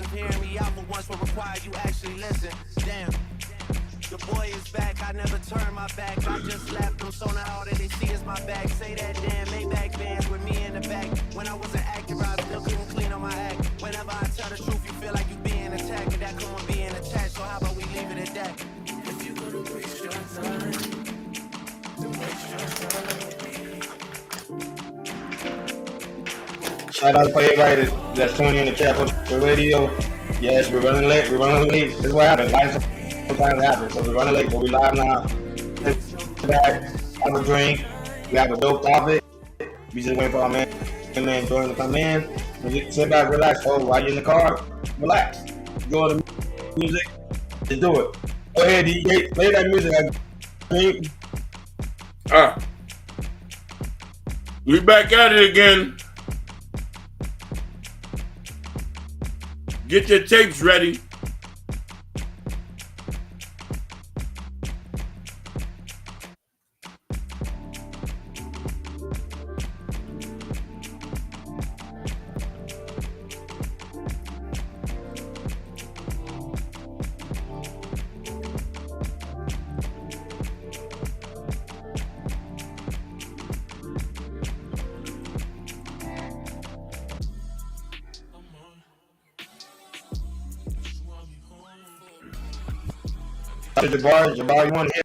if hearing me out for once will require you actually listen. Damn. The boy is back, I never turn my back. I just left them, so now all that they see is my back. Say that damn Maybach bands with me in the back. When I wasn't active, I still couldn't clean on my act. Whenever I tell the truth, you feel like you being attacked. And that come on being attached, so how about we leave it at that? If you gonna waste your time, then waste your time with me. Shout out for everybody that's tuning in to Capital Radio. Yes, we're running late. This is what happened. Sometimes it happens. So we're running late, but we live now. Sit back, have a drink. We have a dope topic. We just waiting for our man Jordan to come in. Sit back, relax. Oh, while you're in the car, relax. Enjoy the music. Just do it. Go ahead, DJ. Play that music. We back at it again. Get your tapes ready. Jabari, you want to hear?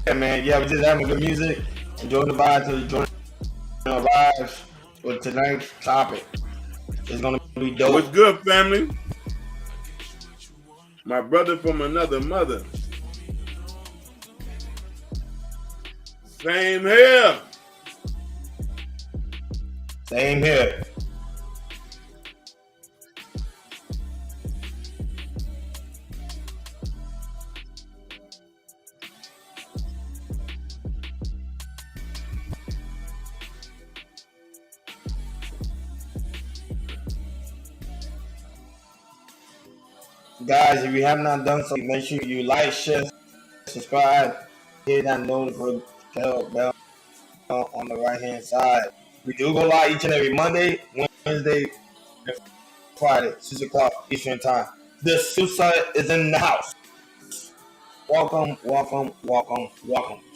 Yeah, man. Yeah, we're just having good music. Enjoying the vibe till Jordan arrives with tonight's topic. It's gonna be dope. What's good, family? My brother from another mother. Same here. Same here. Guys, if you have not done so, make sure you like, share, subscribe, hit that notification bell on the right hand side. We do go live each and every Monday, Wednesday, and Friday, 6 o'clock Eastern time. The Sousa is in the house. Welcome,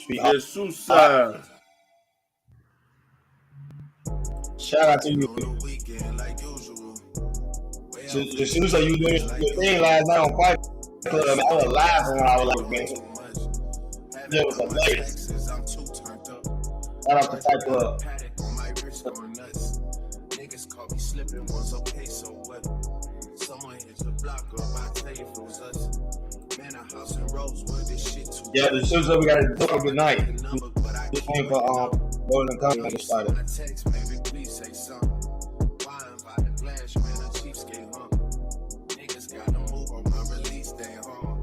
sweetheart. The Sousa. Shout out to you. The Sousa, you doing your thing last night on Fight Club. I was laughing when I was like, man, it was amazing. Shout out to Fight Club. Niggas call me slipping once, okay, so what? Someone hit the block up, I tell you if it was us. Man, a house in Rosewood, this shit too. Yeah, the Sousa, we got to do a good night. Just waiting for Golden and Company to start it. Maybe please say something. Why I'm about to flash, man, a cheapskate, huh? Niggas gotta move on my release day, huh?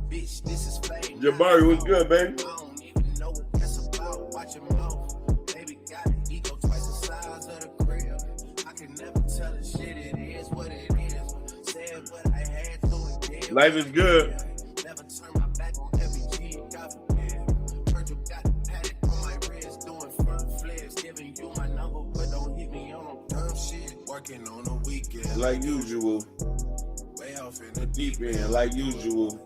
Bitch, this is fame. Jabari, what's good, baby? I don't even know what that's about. Watch your mouth. Baby got an ego twice the size of the crib. I can never tell the shit, it is what it is. Said what I had to and did. Life is good. Never turn my back on every G, God forbid. Virgil got the paddock on my wrist, doing front flips. Giving you my number, but don't hit me on dumb shit. Working on the weekend. Like usual. Way off in the deep Deep end, like usual.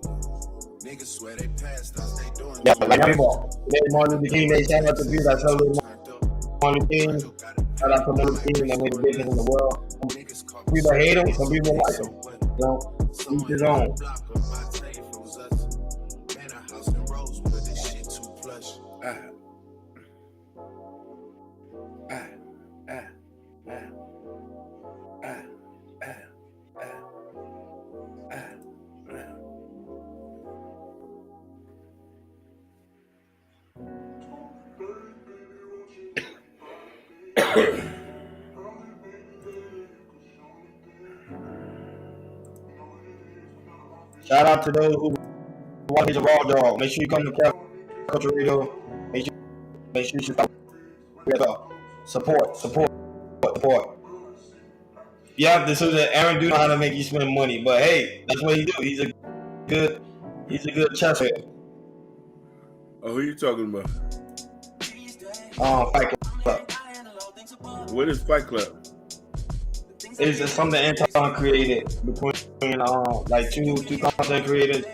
Niggas swear they passed us, they doing like people. Today Martin Luther King Day, shout out to people that celebrate Martin Luther King. Shout out to Martin Luther King that made a difference in the world. Some people hate him, some people like him. You know, each his own. Shout out to those who want his raw dog. Make sure you come to Culture Radio. Make sure you support. Yeah, this is Aaron do know how to make you spend money, but hey, that's what he do. He's a good chess player. Oh, who you talking about? Fight Club. What is Fight Club? It's just something Anton created between like two content creators,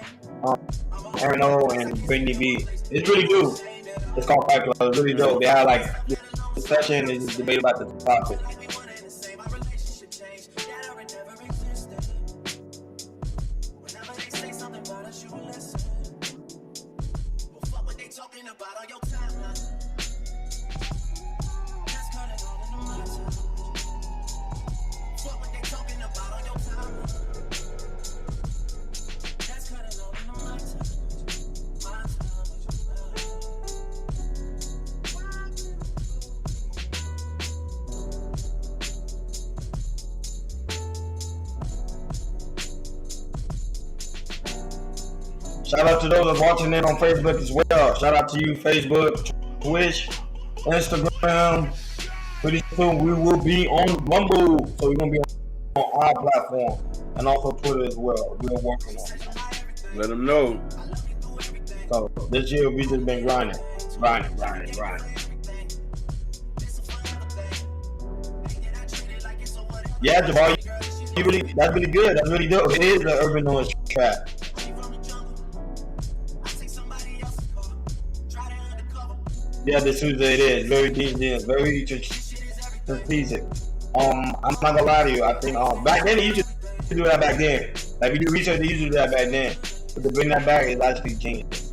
Aaron O and Brittany B. It's really good. It's called Fight Club. It's really dope. They had like discussion and just debate about the topic. Shout out to those that's watching it on Facebook as well. Shout out to you, Facebook, Twitch, Instagram. Pretty soon we will be on Rumble, so we're gonna be on our platform and also Twitter as well. We're working on it. Let them know. So this year we just been grinding. Yeah, Jabbar, that's really good. That's really dope. It is the urban noise trap. Yeah, the Tuesday it is very deep, very strategic. I'm not gonna lie to you. I think back then they used to do that back then. Like if you do research, they used to do that back then. But to bring that back is actually genius.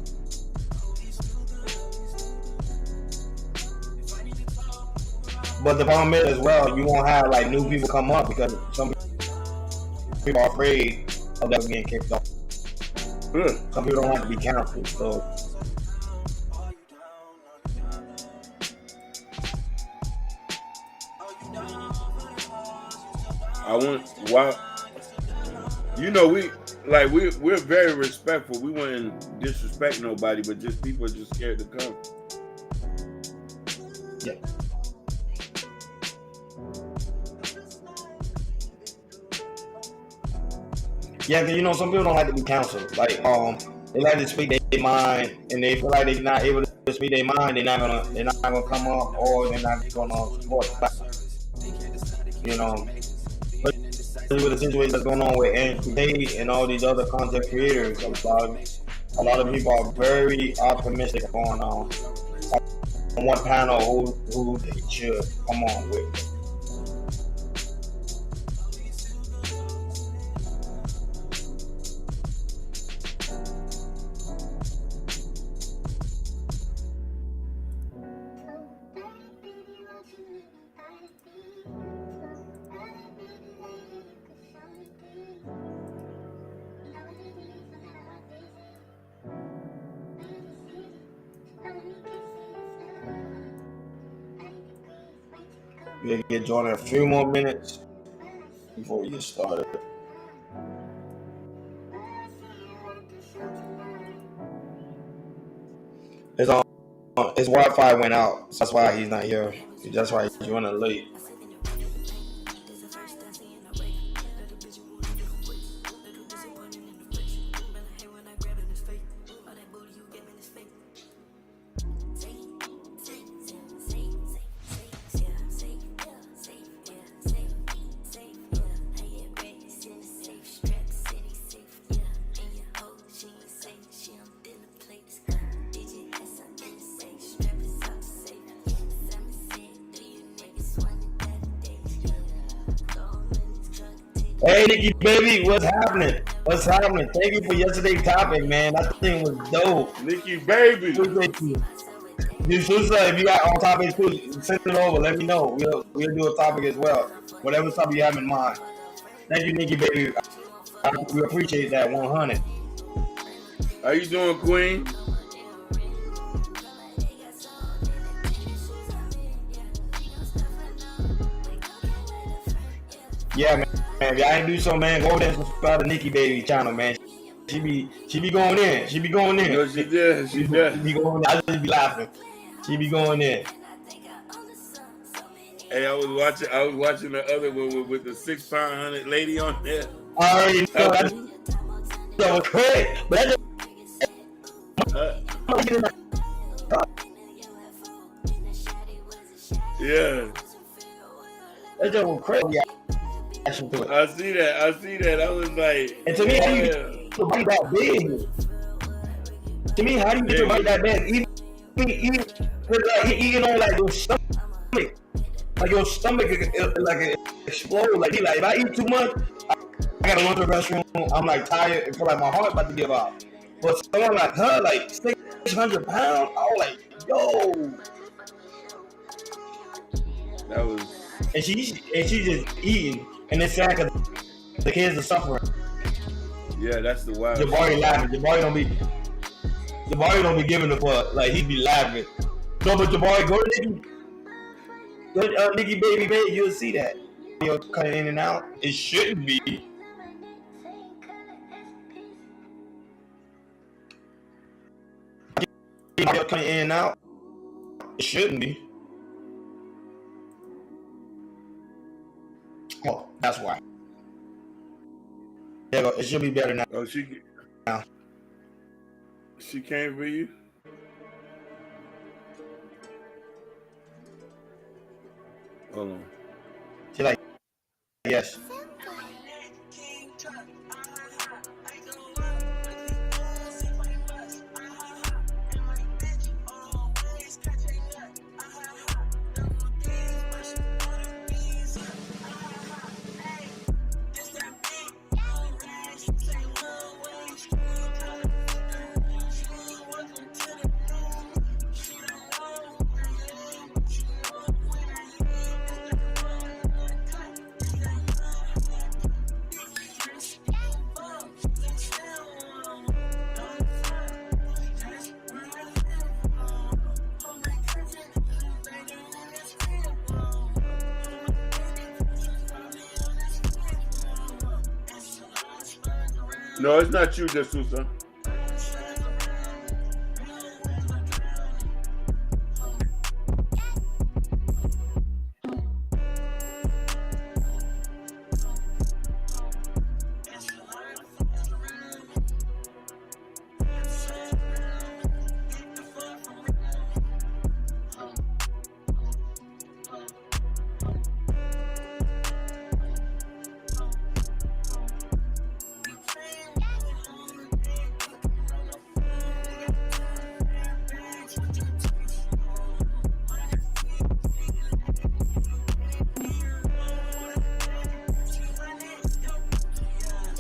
But the problem is as well, you won't have like new people come up because some people are afraid of them getting kicked off. Some people don't like to be canceled, so. We're very respectful. We wouldn't disrespect nobody, but just people are just scared to come. Yeah. Yeah, cause you know some people don't like to be counseled. Like they like to speak their mind, and they feel like they're not able to speak their mind. They're not gonna come up, or they're not gonna support. You know. With the situation that's going on with Andy and all these other content creators, a lot of people are very optimistic on one panel who they should come on with. We'll get Jordan a few more minutes before we get started. His Wi-Fi went out, so that's why he's not here. That's why he's running late. Hey, Nikki, baby, what's happening? What's happening? Thank you for yesterday's topic, man. That thing was dope. Nikki, baby. Appreciate you. If you got on topics, send it over. Let me know. We'll do a topic as well. Whatever topic you have in mind. Thank you, Nikki, baby. We appreciate that 100. How you doing, Queen? Yeah, man. If y'all ain't do so, man, go there and subscribe to Nikki Baby channel, man. She be going in. She be going in. No, she did. She did. She be going in. I just be laughing. She be going in. Hey, I was watching the other one with the 6'5" lady on there. I already know that was crazy. But yeah. That just was crazy. reaction to it. I see that. I was like, And to me, how do you get your body that big? To me, how do you get your body that big? Even like eating on like your stomach, like your stomach like explode. Like if I eat too much, I gotta run to the restroom. I'm like tired and feel like my heart about to give out. But someone like her, like 600 pounds, I was like, yo. that was. And she just eating, and it's sad because the kids are suffering. Yeah, that's the wild. Jabari laughing. Jabari don't be giving a fuck. Like he be laughing. No, but Jabari, go to Nikki. Go to Nikki baby, you'll see that. You're cutting in and out. It shouldn't be. You're cutting in and out. It shouldn't be. Oh, that's why. Yeah, it should be better now. Oh, she came for you? Hold on. She like, yes. No, it's not you, D'Souza.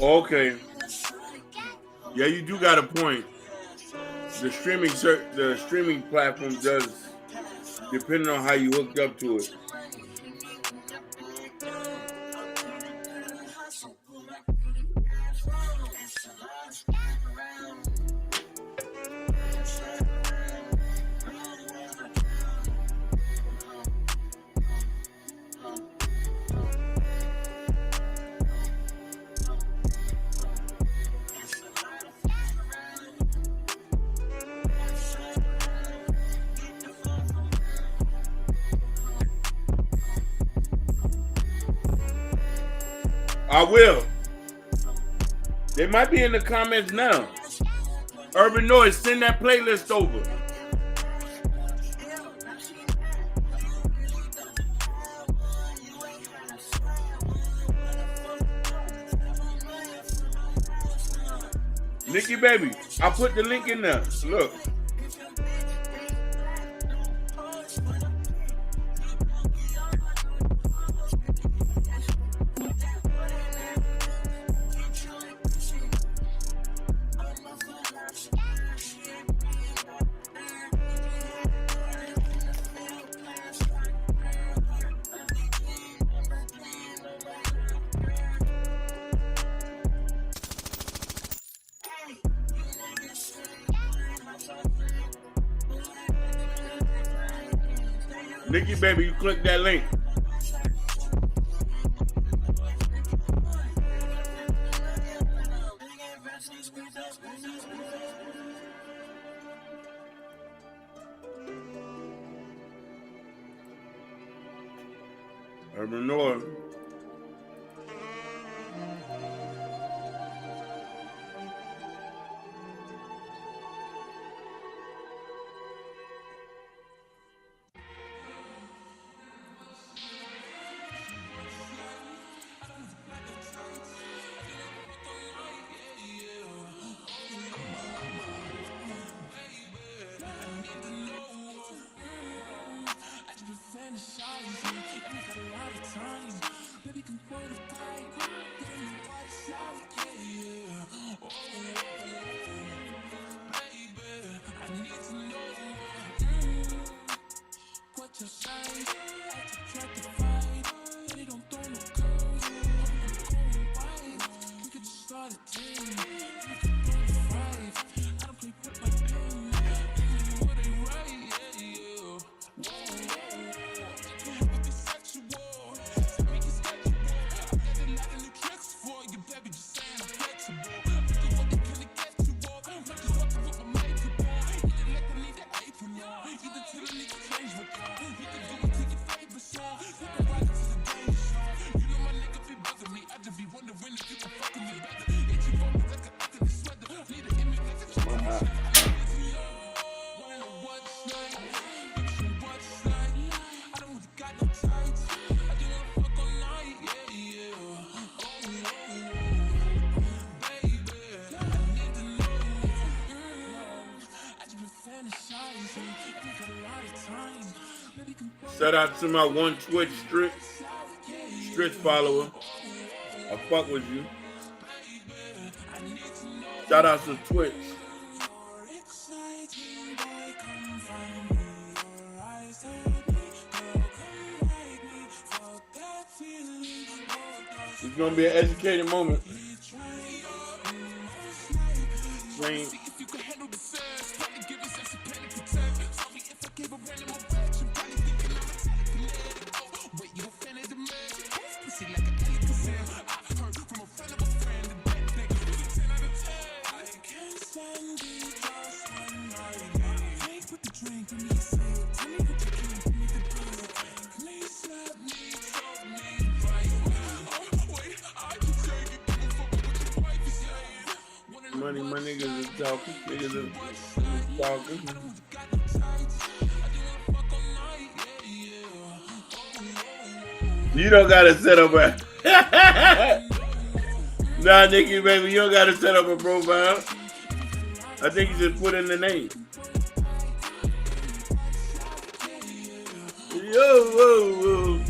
Okay. Yeah, you do got a point. The streaming platform does, depending on how you hooked up to it. I will. They might be in the comments now. Urban Noise, send that playlist over. Nikki baby, I put the link in there. Look. Nikki baby, you click that link. Urban Noise. Shout out to my one Twitch Stritch follower. I fuck with you. Shout out to Twitch. It's gonna be an educated moment. Rain. Money, my niggas is talking. Niggas is talking. You don't gotta set up a Nah, Nikki, baby, you don't gotta set up a profile. I think you just put in the name. Yo, whoa, whoa.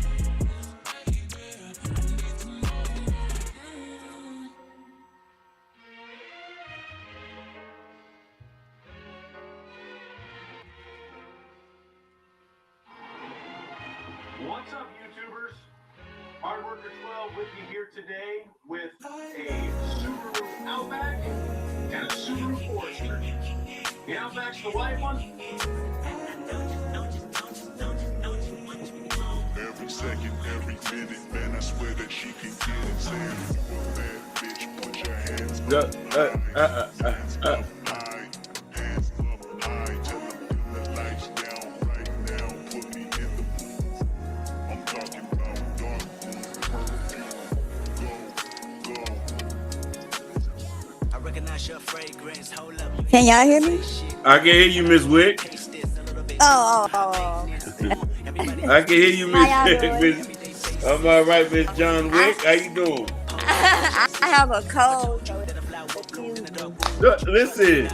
What's up, YouTubers? Hardworker 12 with you here today with a Subaru Outback and a Subaru Forester. The Outback's the white one. Every second, every minute, man, I swear that she can get it. Saying, bad bitch, put your hands up high. Hands up high. Tell them the lights down right now. Put me in the mood. I'm talking about dark room, perfume. Go. I recognize your fragrance. Hold up. Can y'all hear me? I can hear you, Miss Wick. Oh. I can hear you, How y'all Miss. I'm all right, Miss John Wick. How you doing? I have a cold. So Look, listen.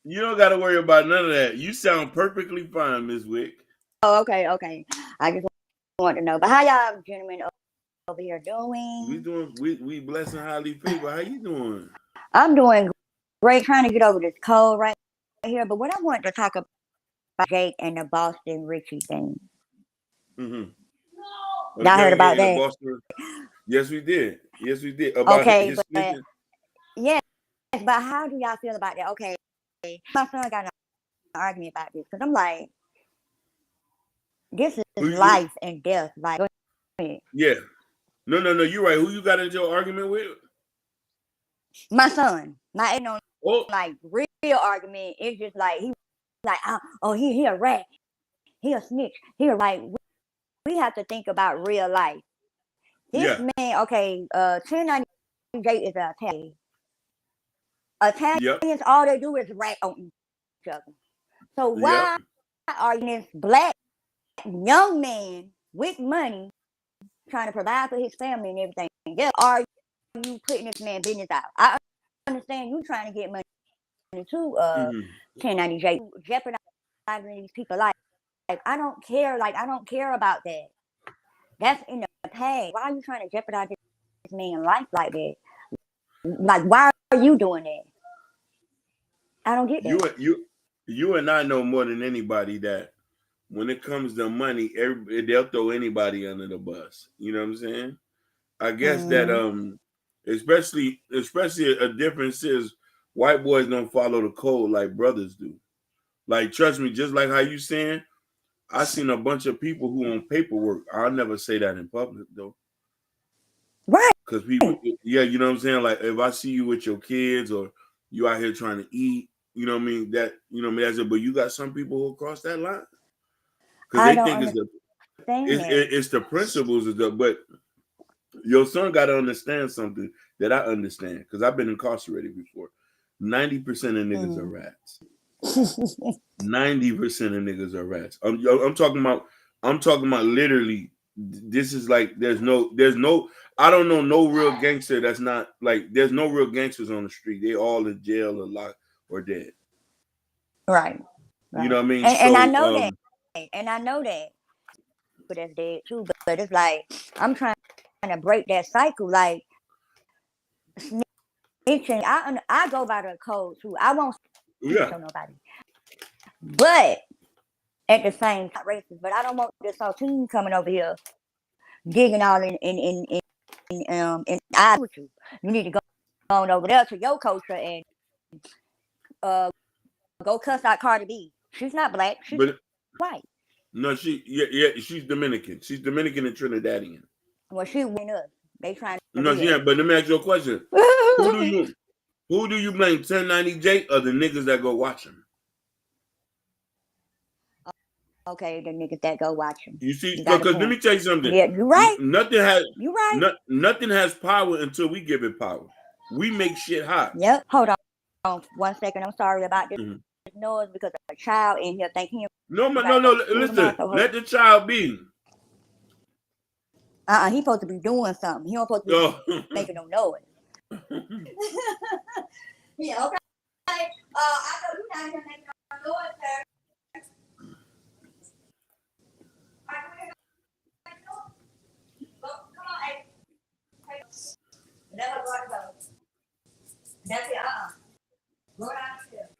You don't got to worry about none of that. You sound perfectly fine, Miss Wick. oh, okay. I just want to know. But how y'all gentlemen over here doing? We blessed and highly favored. How you doing? I'm doing great, trying to get over this cold right here. But what I wanted to talk about Jake and the Boston Richie thing. Mm-hmm. Y'all heard about that? Boston. Yes, we did. About Okay, his but yes, but how do y'all feel about that? Okay, my son got an argument about this because I'm like, this is life and death. Like, yeah. No, you're right. Who you got into an argument with? my son. Not ain't no like real argument. It's just like he a rat. He a snitch. He like we have to think about real life. This man, okay, 1098 is an Italian. Italians, all they do is rat on each other. So why are this black young man with money trying to provide for his family and everything? Are you putting this man business out? I understand you trying to get money to 1098, jeopardizing these people's life. Like I don't care about that. That's in the past. Why are you trying to jeopardize this man's life like that? Like, why are you doing that? I don't get that. You and I know more than anybody that when it comes to money, they'll throw anybody under the bus. You know what I'm saying? I guess that especially a difference is white boys don't follow the code like brothers do. Like, trust me, just like how you saying, I seen a bunch of people who on paperwork. I'll never say that in public though. Right. Because people, yeah, you know what I'm saying? Like, if I see you with your kids or you out here trying to eat, you know what I mean? That, you know what I mean? That's it. But you got some people who cross that line. Because they think it's the principles of the, but your son got to understand something that I understand because I've been incarcerated before. 90% of niggas are rats. 90% of niggas are rats. I'm talking about literally. This is like there's no. I don't know no real gangster that's not like. There's no real gangsters on the street. They all in jail or locked or dead. Right. You know what I mean? And I know that. And I know that. But that's dead too. But it's like I'm trying to break that cycle. Like snitching. I go by the code too. I won't snitch on nobody. But at the same time, racist. But I don't want this whole team coming over here, digging all in I with you. You need to go on over there to your culture and go cuss out Cardi B. She's not black. She's white. No, she's Dominican. She's Dominican and Trinidadian. Well, she win us. They trying to. No, yeah, but let me ask you a question. Who do you blame, 1090J or the niggas that go watch him? Okay, the niggas that go watch him. You see, because let me tell you something. Yeah, you're right. Nothing has. You're right. Nothing has power until we give it power. We make shit hot. Yep. Hold on 1 second. I'm sorry about this noise because a child in here thinking. No. Listen, let the child be. He's supposed to be doing something. He don't supposed to be making no noise. Yeah. Okay. I know you're not gonna make no noise, sir. Never go to go. That's it. Go downstairs.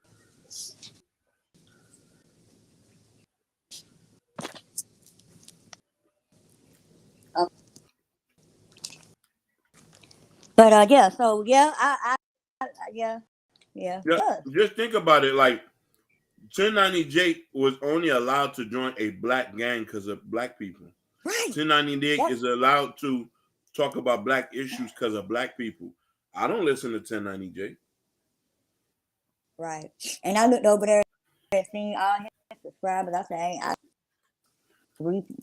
But yeah. So yeah, yeah. Just think about it. Like 1090J was only allowed to join a black gang because of black people. Right. 1090J is allowed to talk about black issues because of black people. I don't listen to 1090J. Right. And I looked over there and seen all his subscribers. I said, I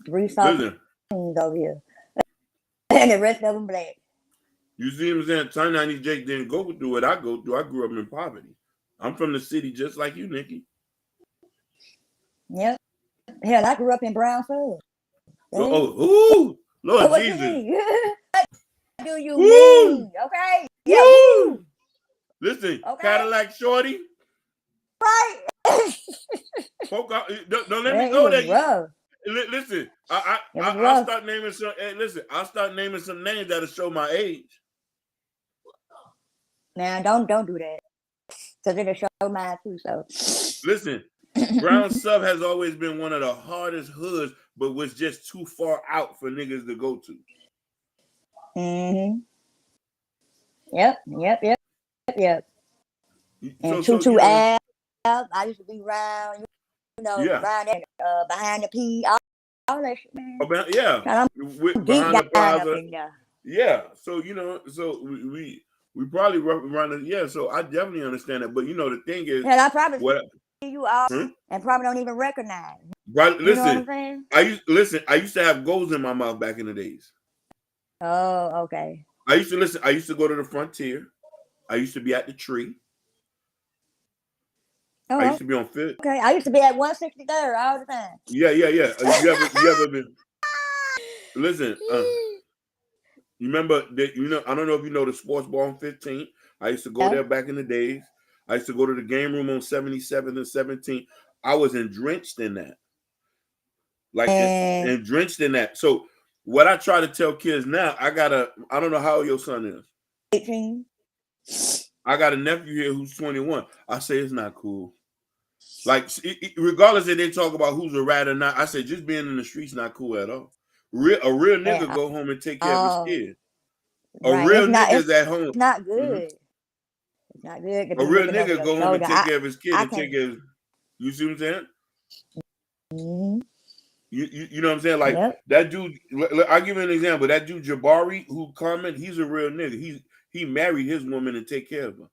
three songs over here. And the rest of them black. You see what I'm saying? 1090J didn't go through what I go through. I grew up in poverty. I'm from the city just like you, Nikki. Yep. Hell, I grew up in Brownsville. Lord Jesus. What do you mean? Okay. Yeah. Woo. Listen, okay. Cadillac Shorty. Right. Don't let me know that. Listen, I'll start naming some. Listen, I'll start naming some names that'll show my age. Now, don't do that, because it'll show mine too. So, listen, Brown Sub has always been one of the hardest hoods, but was just too far out for niggas to go to. Yep. And Tutu Ave, I used to be around, around that, behind the P, all that shit, man. Behind the plaza. Yeah, so we probably run it. Yeah, so I definitely understand that. But the thing is, I probably see you all and probably don't even recognize. Right, listen, I used to have goals in my mouth back in the days. Oh, okay. I used to go to the Frontier. I used to be at the Tree. Oh, I used to be on Fifth. Okay, I used to be at 163rd all the time. Yeah. You ever been? Listen, you remember that? I don't know if you know the sports bar on 15th. I used to go there back in the days. I used to go to the game room on 77th and 17th. I was drenched in that. And drenched in that. So what I try to tell kids now, I don't know how old your son is. 18. I got a nephew here who's 21. I say it's not cool. Like, regardless if they talk about who's a rat or not, I say just being in the streets not cool at all. A real nigga go home and take care of his kid. A real nigga is at home. It's not good. It's not good. A real nigga go home and take care of his kid and take care of. You see what I'm saying? Mm-hmm. You know what I'm saying? Like that dude. I'll give you an example. That dude Jabari who comment, he's a real nigga. He married his woman and take care of her.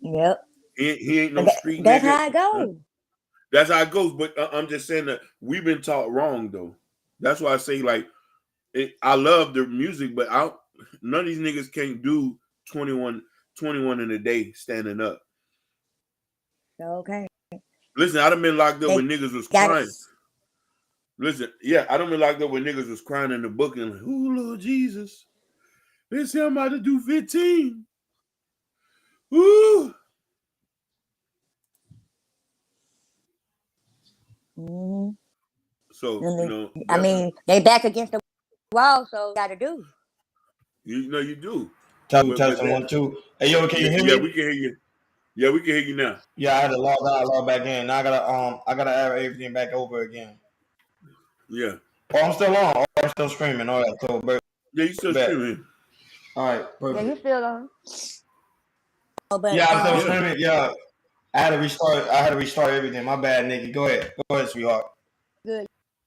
Yep. He ain't no street that's nigga. That's how it goes. That's how it goes. But I'm just saying that we've been taught wrong though. That's why I say like I love the music, but none of these niggas can't do 21 in a day standing up. Okay. Listen, I done been locked up when niggas was crying. Listen, yeah, I done been locked up when niggas was crying in the book and like, oh Lord Jesus, they say I'm about to do 15. Ooh. Mm-hmm. So you know, I mean, they back against the wall, so you gotta do. You know, you do. Tell 1, 2. Hey, yo, can you hear me? Yeah, we can hear you. Yeah, we can hear you now. Yeah, I had to log back in. Now I gotta add everything back over again. Yeah. Oh, I'm still on. Oh, I'm still streaming. All right, so yeah, you still streaming. All right, perfect. Yeah, you still on. Oh, but, I'm still streaming. Yeah, I had to restart everything. My bad, Nikki. Go ahead, sweetheart. Good,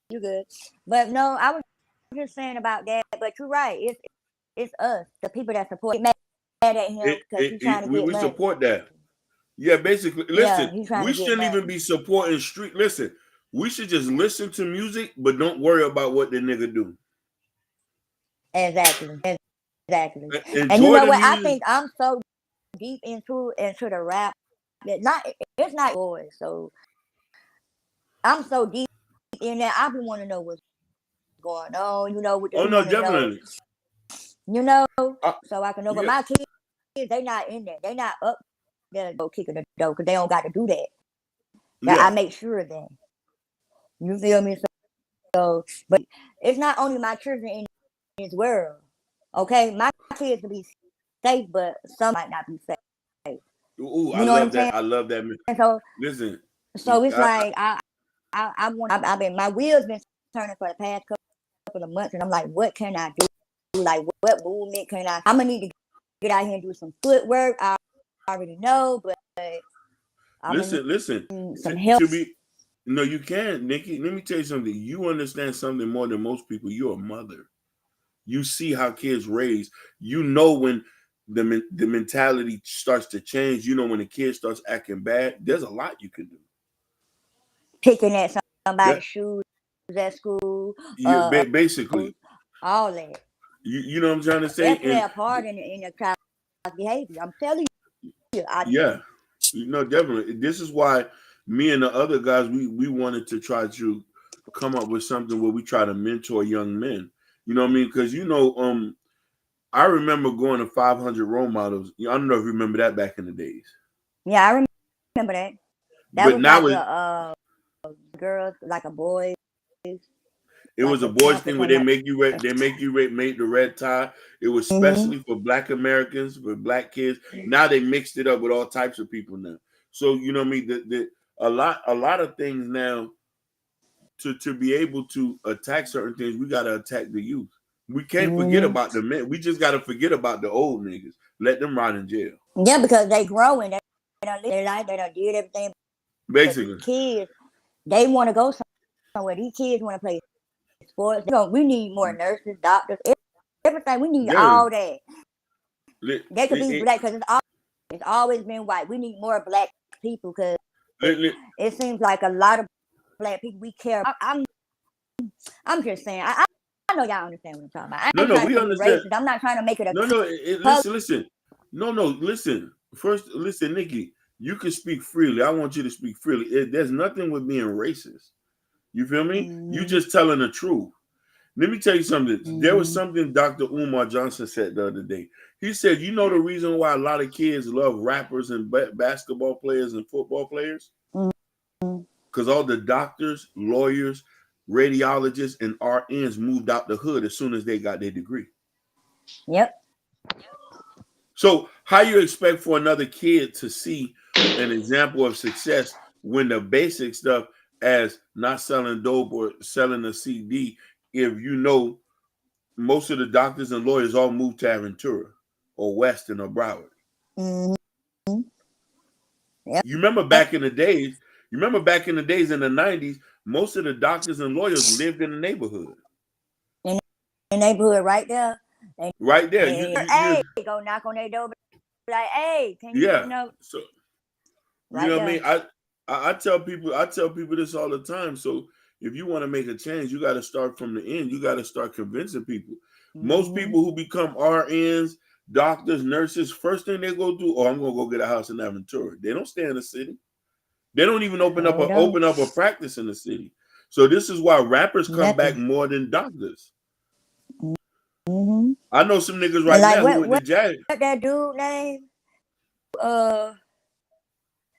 you good. But no, I was just saying about that. But you're right. It's us, the people that support. Mad at him because he's trying to get we support that. Yeah, basically. Listen, we shouldn't even be supporting street. Listen, we should just listen to music, but don't worry about what the nigga do. Exactly. Enjoy and you know what? I think I'm so deep into the rap that it's not boys. So I'm so deep in there. I want to know what's going on. You know what? Oh no, definitely. You know, so I can know. But my kids, they not in there. They not up there go kicking the door because they don't got to do that. But I make sure of that. You feel me? So, but it's not only my children in this world. Okay, my kids will be safe, but some might not be safe. Ooh, I love that. I love that. And so listen. So it's like I've been my wheels been turning for the past couple of months, and I'm like, what can I do? Like, what movement can I'm gonna need to get out here and do some footwork. I already know, but listen. Some help. No, you can, Nikki. Let me tell you something. You understand something more than most people. You're a mother. You see how kids raise. You know when the mentality starts to change. You know when the kid starts acting bad. There's a lot you can do. Picking at somebody's shoes at school. Basically. All that. You know what I'm trying to say? That play a part in the child's behavior. I'm telling you. Yeah. Definitely. This is why me and the other guys, we wanted to try to come up with something where we try to mentor young men. You know what I mean? Because, I remember going to 500 role models. I don't know if you remember that back in the days. Yeah, I remember that. That but was now like a girls, like a boy. It was a boys thing where they make you make the red tie. It was especially for Black Americans, for Black kids. Now they mixed it up with all types of people now. So you know what I mean? A lot of things now to be able to attack certain things, we gotta attack the youth. We can't forget about the men. We just gotta forget about the old niggas. Let them rot in jail. Yeah, because they growing. They don't live their life. They don't did everything. Basically, kids, they want to go somewhere. These kids want to play sports. We need more nurses, doctors, everything. We need all that. They could be Black because it's always been white. We need more Black people because it seems like a lot of Black people we care. I'm just saying. I know y'all understand what I'm talking about. No, we understand. I'm not trying to make it a listen. No, listen. First, listen, Nikki. You can speak freely. I want you to speak freely. There's nothing with being racist. You feel me? You just telling the truth. Let me tell you something. There was something Dr. Umar Johnson said the other day. He said, you know the reason why a lot of kids love rappers and basketball players and football players? Because all the doctors, lawyers, radiologists, and RNs moved out the hood as soon as they got their degree. Yep. So how you expect for another kid to see an example of success when the basic stuff as not selling dope or selling a CD, if you know most of the doctors and lawyers all moved to Aventura or Weston or Broward. Mm-hmm. Yep. You remember back in the days? You remember back in the days in the 90s, most of the doctors and lawyers lived in the neighborhood. In the neighborhood right there. Right there. Hey, go knock on their door. Like, hey, can you, So right you know there. what I mean? I tell people this all the time. So if you want to make a change, you got to start from the end. You got to start convincing people. Mm-hmm. Most people who become RNs, doctors, nurses, first thing they go do, I'm gonna go get a house in Aventura. They don't stay in the city. They don't even open up a practice in the city. So this is why rappers come back more than doctors. Mm-hmm. I know some niggas right now who went to jail. What that dude name?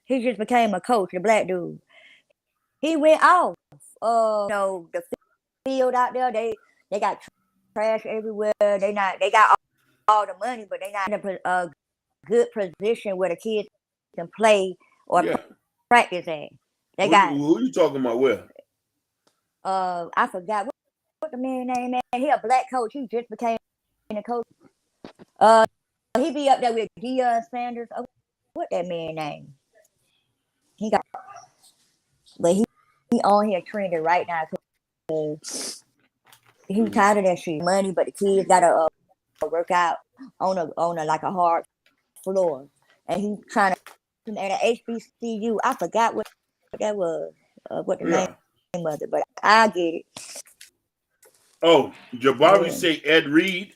He just became a coach, the black dude. He went off. The field out there, they got trash everywhere. They got all the money, but they not in a good position where the kids can play or practice at. Who are you talking about? Where? I forgot what the man name is. He a black coach. He just became a coach. He be up there with Deion Sanders. What that man name? But he on here trending right now because he tired of that shit. Money, but the kids gotta work out on a like a hard floor, and he trying to at an HBCU. I forgot what that was. What the name of it, but I get it. Oh, Jabari say Ed Reed.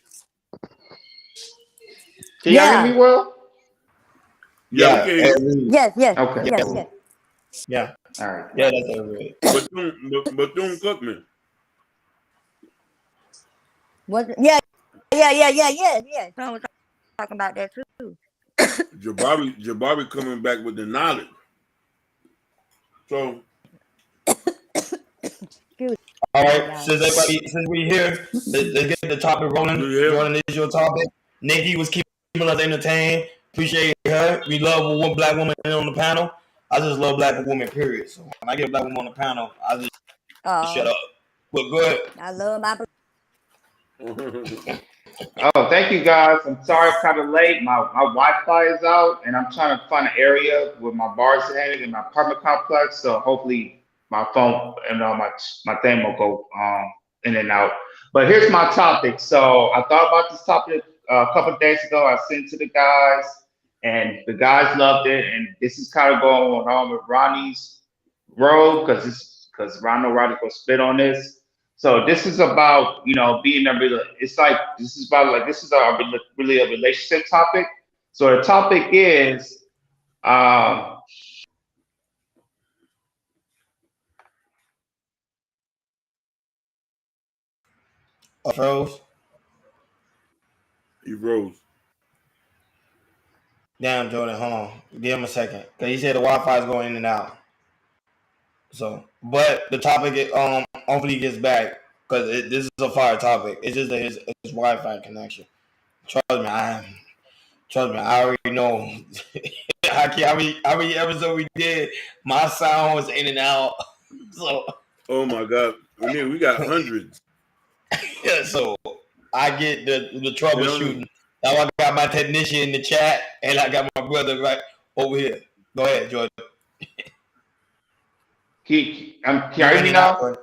Can y'all hear me well? Yeah. Yes. Okay. Yes. Yeah. All right. Yeah, that's Ed Reed. Bethune Cookman. Was it? Yeah. So I was talking about that too. Jabari coming back with the knowledge. So. All right, since we here, let's get the topic rolling. Jordan, this is your topic. Nikki was keeping us entertained. Appreciate her. We love one black woman on the panel. I just love black women, period. So when I get a black woman on the panel, I just shut up. But go ahead. I love my. Oh, thank you guys. I'm sorry I'm kind of late. My Wi-Fi is out, and I'm trying to find an area where my bars are headed in my apartment complex. So hopefully my phone and my thing will go in and out. But here's my topic. So I thought about this topic a couple of days ago. I sent it to the guys, and the guys loved it. And this is kind of going on with Ronnie's road because Ronnie's gonna spit on this. So this is about being this is really a relationship topic. So the topic is Froze. He froze. Damn, Jordan, hold on. Give him a second. Cause he said the Wi-Fi is going in and out. So, but the topic, hopefully he gets back because this is a fire topic. It's just his Wi-Fi connection. Trust me, I already know. How many episodes we did? My sound was in and out. So. Oh my God, we got hundreds. Yeah, so I get the troubleshooting. Now I got my technician in the chat, and I got my brother right over here. Go ahead, Jordan. Can you hear me now?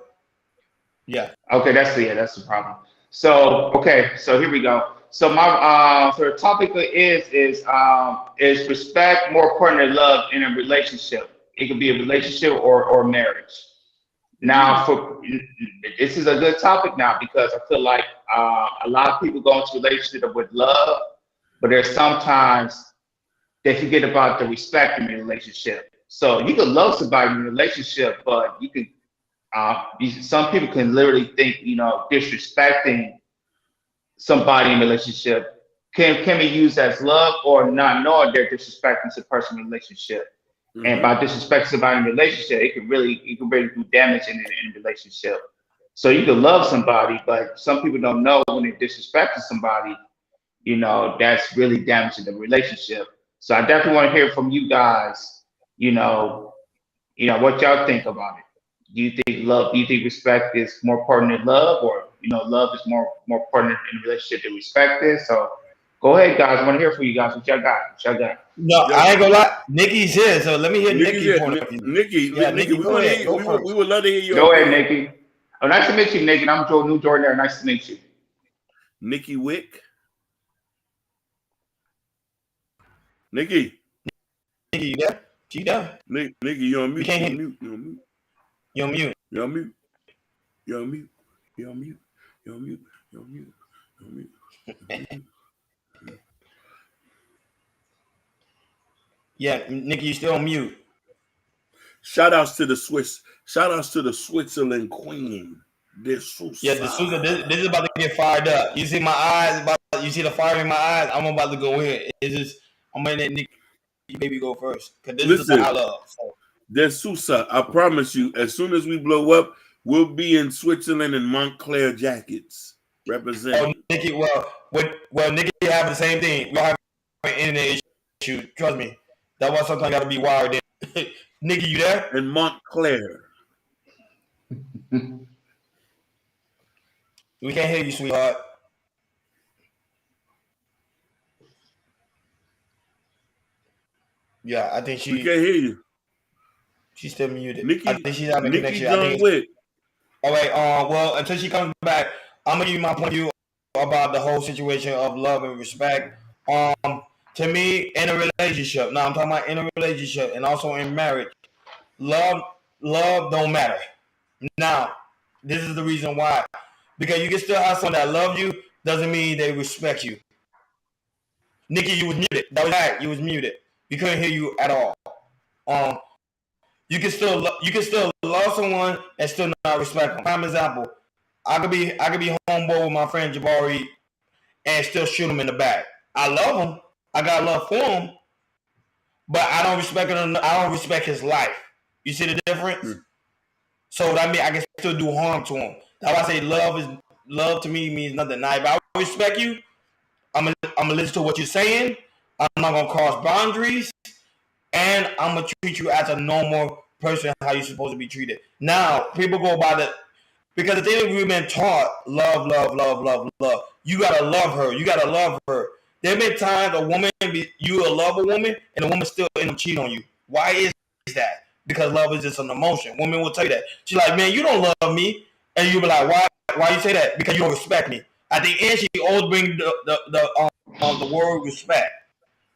Yeah. Okay, that's the problem. So here we go. So my so the topic is respect more important than love in a relationship? It could be a relationship or marriage. Now, this is a good topic now because I feel like a lot of people go into relationship with love, but there's sometimes they forget about the respect in the relationship. So you can love somebody in a relationship, but you can some people can literally think disrespecting somebody in a relationship can be used as love or not knowing they're disrespecting the person in a relationship. Mm-hmm. And by disrespecting somebody in a relationship, it can really do damage in a relationship. So you can love somebody, but some people don't know when they're disrespecting somebody, that's really damaging the relationship. So I definitely want to hear from you guys, what y'all think about it. Do you think respect is more important than love, or love is more important in a relationship than respect is. So go ahead, guys. I want to hear from you guys. What y'all got? No, I ain't gonna lie. Nikki's here, so let me hear Nikki's Nikki's point of view. Nikki, we go ahead. we would love to hear your Go ahead, opinion. Nikki. Oh, nice to meet you, Nikki. I'm Joe New Jordan. Nice to meet you. Nikki Wick. Nikki, you there? She there? Nikki, you on mute? You can't You on mute? You on mute? You on mute? You on mute? You on mute? You on mute? You on mute? You on mute? Yeah, Nikki, you still on mute. Shout outs to the Swiss. Shout outs to the Switzerland Queen. Yeah, the Sousa, this is about to get fired up. You see my eyes? You see the fire in my eyes? I'm about to go in. It's just I'm gonna let Nikki baby go first because this is what I love. So. There's Sousa. I promise you, as soon as we blow up, we'll be in Switzerland in Montclair jackets representing. Oh, Nikki, well, Nikki have the same thing. We have an internet issue. Trust me. That's why sometimes you gotta be wired in. Nikki, you there? In Montclair. We can't hear you, sweetheart. Yeah, I think we can't hear you. She's still muted. Nikki, I think she's having a connection. All right. Well, until she comes back, I'm gonna give you my point of view about the whole situation of love and respect. To me, in a relationship. Now I'm talking about in a relationship and also in marriage. Love don't matter. Now, this is the reason why. Because you can still have someone that love you, doesn't mean they respect you. Nikki, you was muted. That was right. You was muted. We couldn't hear you at all. You can still love someone and still not respect them. Prime example, I could be homeboy with my friend Jabari and still shoot him in the back. I love him. I got love for him, but I don't respect him. I don't respect his life. You see the difference? So that means I can still do harm to him. That's why I say love to me means nothing. Now, if I respect you, I'm gonna listen to what you're saying. I'm not gonna cross boundaries, and I'm gonna treat you as a normal person, how you're supposed to be treated. Now, people go by because the thing we've been taught, love. You gotta love her. You gotta love her. There have been times you will love a woman, and the woman still end up cheating on you. Why is that? Because love is just an emotion. Women will tell you that. She's like, man, you don't love me. And you'll be like, why you say that? Because you don't respect me. At the end, she always brings the word respect.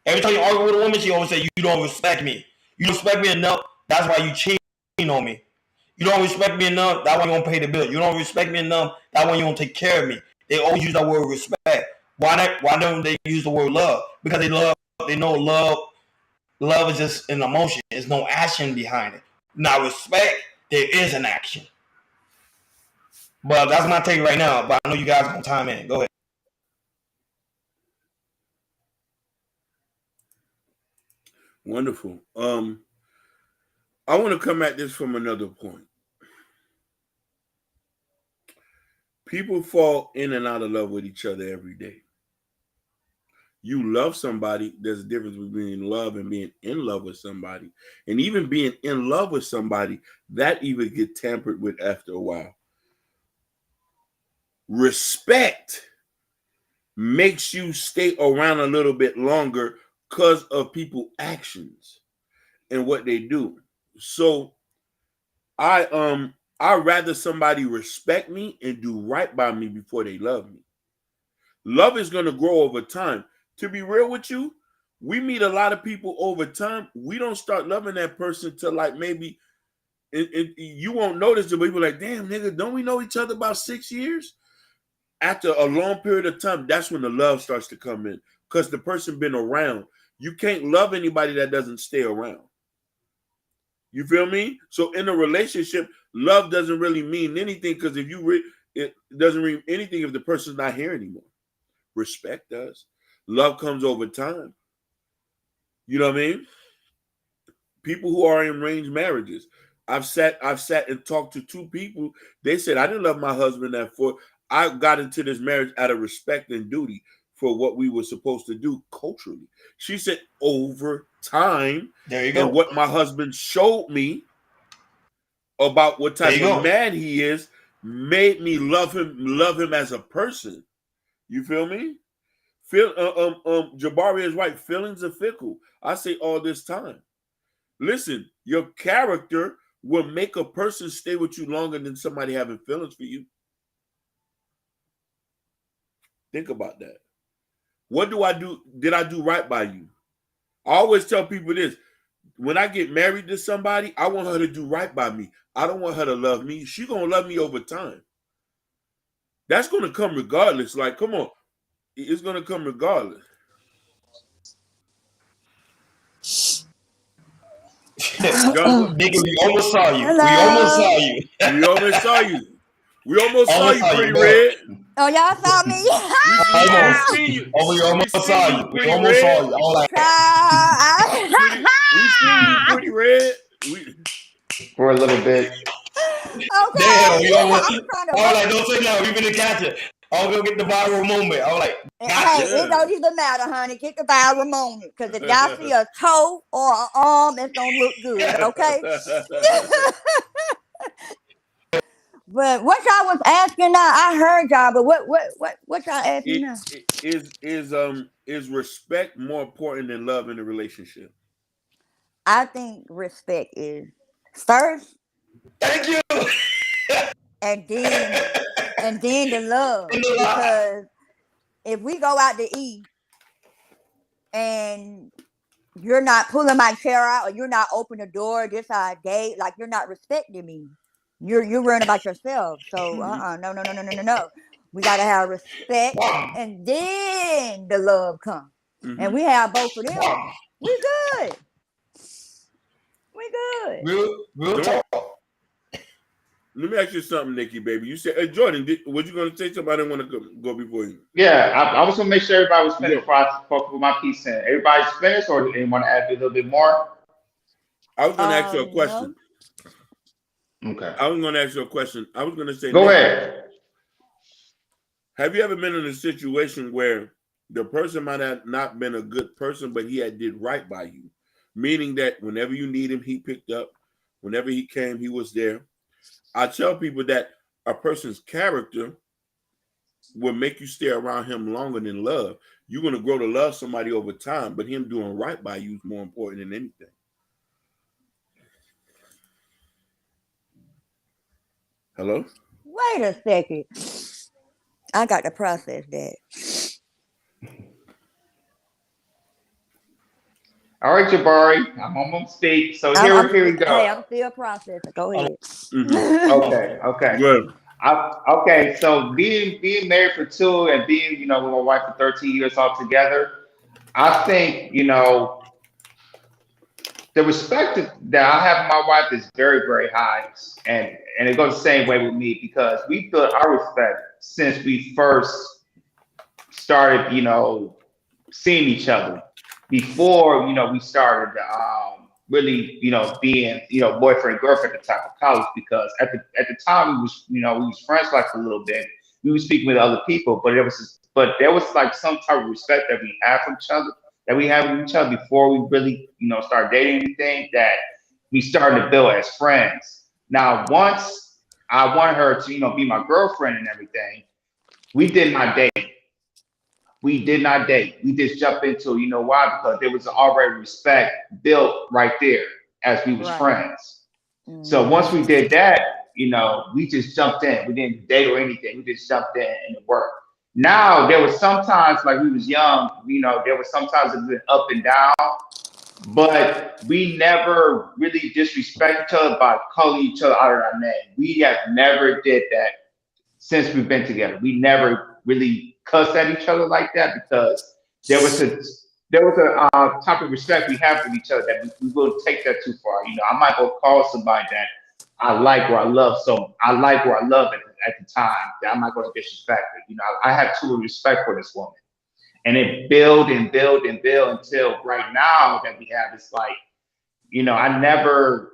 Every time you argue with a woman, she always say, you don't respect me. You respect me enough, that's why you cheating on me. You don't respect me enough, that's why you don't pay the bill. You don't respect me enough, that's why you don't take care of me. They always use that word respect. Why don't they use the word love? Because they know love is just an emotion. There's no action behind it. Now, respect, there is an action. But that's my take right now. But I know you guys are going to time in. Go ahead. Wonderful. I want to come at this from another point. People fall in and out of love with each other every day. You love somebody, there's a difference between love and being in love with somebody. And even being in love with somebody, that even get tampered with after a while. Respect makes you stay around a little bit longer because of people's actions and what they do. So I rather somebody respect me and do right by me before they love me. Love is going to grow over time. To be real with you, we meet a lot of people over time. We don't start loving that person till like maybe you won't notice it, but people like, damn, nigga, don't we know each other about 6 years? After a long period of time, that's when the love starts to come in because the person been around. You can't love anybody that doesn't stay around. You feel me? So in a relationship, love doesn't really mean anything because if it doesn't mean anything if the person's not here anymore. Respect does. Love comes over time. You know what I mean? People who are in arranged marriages. I've sat and talked to two people. They said, I didn't love my husband I got into this marriage out of respect and duty for what we were supposed to do culturally. She said, over time, there you go. And what my husband showed me about what type of man he is, made me love him as a person. You feel me? Jabari is right. Feelings are fickle. I say all this time. Listen, your character will make a person stay with you longer than somebody having feelings for you. Think about that. What do I do? Did I do right by you? I always tell people this. When I get married to somebody, I want her to do right by me. I don't want her to love me. She's going to love me over time. That's going to come regardless. Like, come on. It's going to come regardless. Nigga, we almost saw you. Hello. We almost saw you. We almost saw you. We almost saw you, Pretty Red. Oh, y'all saw me? We see you. Oh, we almost saw you. We almost saw you. All like we see you, Pretty Red. For a little bit. Okay. Damn, we almost. I was like, don't say no. We finna catch it. I'll go get the viral moment. I was like, hey, it don't even matter, honey. Get the viral moment. Because if y'all see a toe or an arm, it's going to look good, okay? But what y'all was asking now, I heard y'all, but what y'all asking now? Is respect more important than love in a relationship? I think respect is first. Thank you. And then the love. Because if we go out to eat and you're not pulling my chair out or you're not opening the door, this our date, like you're not respecting me. You're worrying about yourself. So no. We gotta have respect and then the love comes. Mm-hmm. And we have both of them. We good. We'll talk. Let me ask you something, Nikki, baby. You said, Jordan, was you going to say something? I didn't want to go before you. Yeah, I was going to make sure everybody was finished before I put my piece in. Everybody's finished, or do you want to add a little bit more? I was going to ask you a question. No. Okay. I was going to ask you a question. I was going to say, go ahead. Have you ever been in a situation where the person might have not been a good person, but he did right by you? Meaning that whenever you need him, he picked up. Whenever he came, he was there. I tell people that a person's character will make you stay around him longer than love. You're going to grow to love somebody over time, but him doing right by you is more important than anything. Hello? Wait a second. I got to process that. All right, Jabari, I'm almost speak. So here we go. Hey, I'm still processing. Go ahead. Mm-hmm. Okay. Good. Okay. So being married for 2 and being, with my wife for 13 years altogether, I think, the respect that I have for my wife is very, very high, and it goes the same way with me because we built our respect since we first started, seeing each other. Before, we started really, being, boyfriend, girlfriend at the time of college, because at the time we was friends like a little bit. We were speaking with other people, but there was like some type of respect that we have for each other, that we have with each other before we really, start dating anything, that we started to build as friends. Now, once I wanted her to, be my girlfriend and everything, we did not date. We did not date. We just jumped into, why? Because there was already respect built right there as we was friends. Mm-hmm. So once we did that, we just jumped in. We didn't date or anything. We just jumped in and it worked. Now, there was sometimes, like we was young, there was sometimes it was up and down, but we never really disrespect each other by calling each other out of our name. We have never did that since we've been together. We never really cuss at each other like that because there was a type of respect we have for each other that we wouldn't take that too far. I might go call somebody that I like or I love, so I like or I love at the time, that I'm not going to disrespect her. I have true respect for this woman, and it build and build and build until right now that we have. It's like, I never,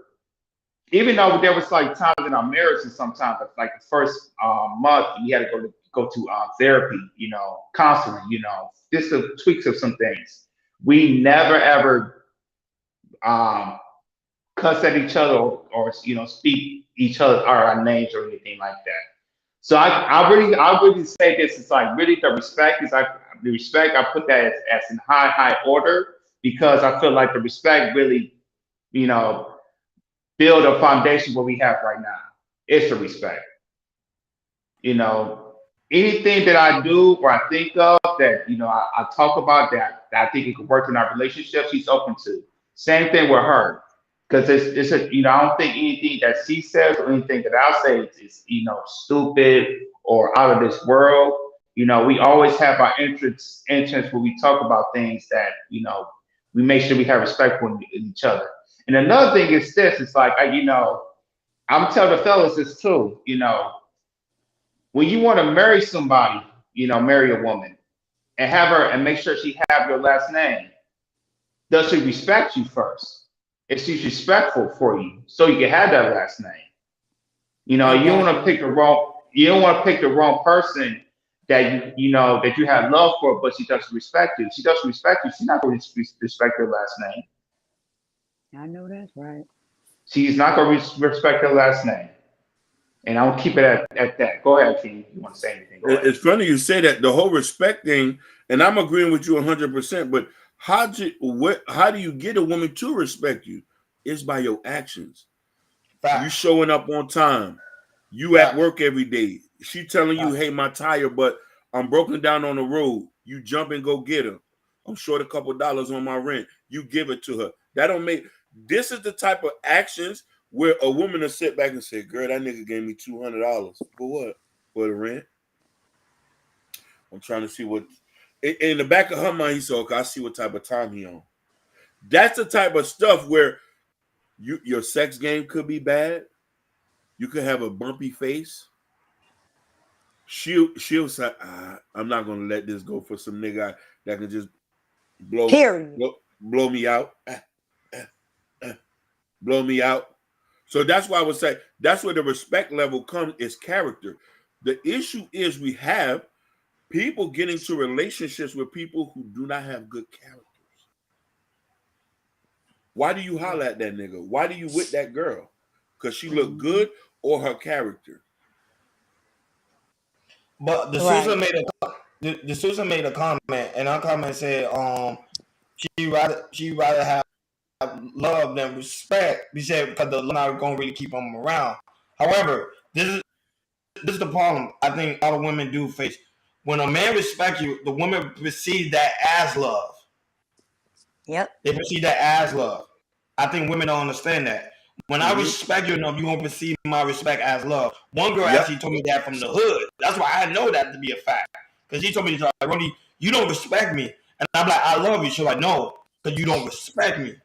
even though there was like times in our marriage and sometimes like the first month we had to go to therapy, counseling, just the tweaks of some things. We never ever cuss at each other or speak each other our names or anything like that. So I really say this is like really the respect is like the respect I put that as in high order because I feel like the respect really, you know, build a foundation what we have right now. It's the respect. You know, anything that I do or I think of that, you know, I talk about that I think it could work in our relationship, she's open to. Same thing with her. Because it's a, you know, I don't think anything that she says or anything that I say is, you know, stupid or out of this world. You know, we always have our interests when we talk about things that, you know, we make sure we have respect for each other. And another thing is this, it's like, you know, I'm telling the fellas this too, you know, when you want to marry somebody, you know, marry a woman and have her and make sure she have your last name, does she respect you first? Is she's respectful for you so you can have that last name? You know, you don't want to pick the wrong person that you know that you have love for, but she doesn't respect you. She doesn't respect you. She's not going to respect your last name. I know that's right. She's not going to respect her last name. And I'll keep it at that. Go ahead, King. You want to say anything? It's funny you say that, the whole respect thing, and I'm agreeing with you 100%, but how do you get a woman to respect you? It's by your actions. Fact. You showing up on time. You at work every day. She telling you, hey, my tire, but I'm broken down on the road. You jump and go get her. I'm short a couple dollars on my rent. You give it to her. That don't make. This is the type of actions where a woman will sit back and say, girl, that nigga gave me $200. For what? For the rent? I'm trying to see what. In the back of her mind, he said, okay, I see what type of time he on. That's the type of stuff where your sex game could be bad. You could have a bumpy face. She'll say, I'm not going to let this go for some nigga that can just blow me out. Blow me out. So that's why I would say that's where the respect level comes, is character. The issue is we have people get into relationships with people who do not have good characters. Why do you holler at that nigga? Why do you with that girl? Because she look good or her character? But the Susan made a comment, and her comment said, she rather have love than respect. She said because the love not gonna really keep them around. However, this is the problem I think all the women do face. When a man respects you, the woman perceives that as love. Yep. They perceive that as love. I think women don't understand that. When I respect you enough, you won't perceive my respect as love. One girl actually told me that from the hood. That's why I know that to be a fact. Because she told me, Ronnie, you don't respect me. And I'm like, I love you. She's like, no, because you don't respect me.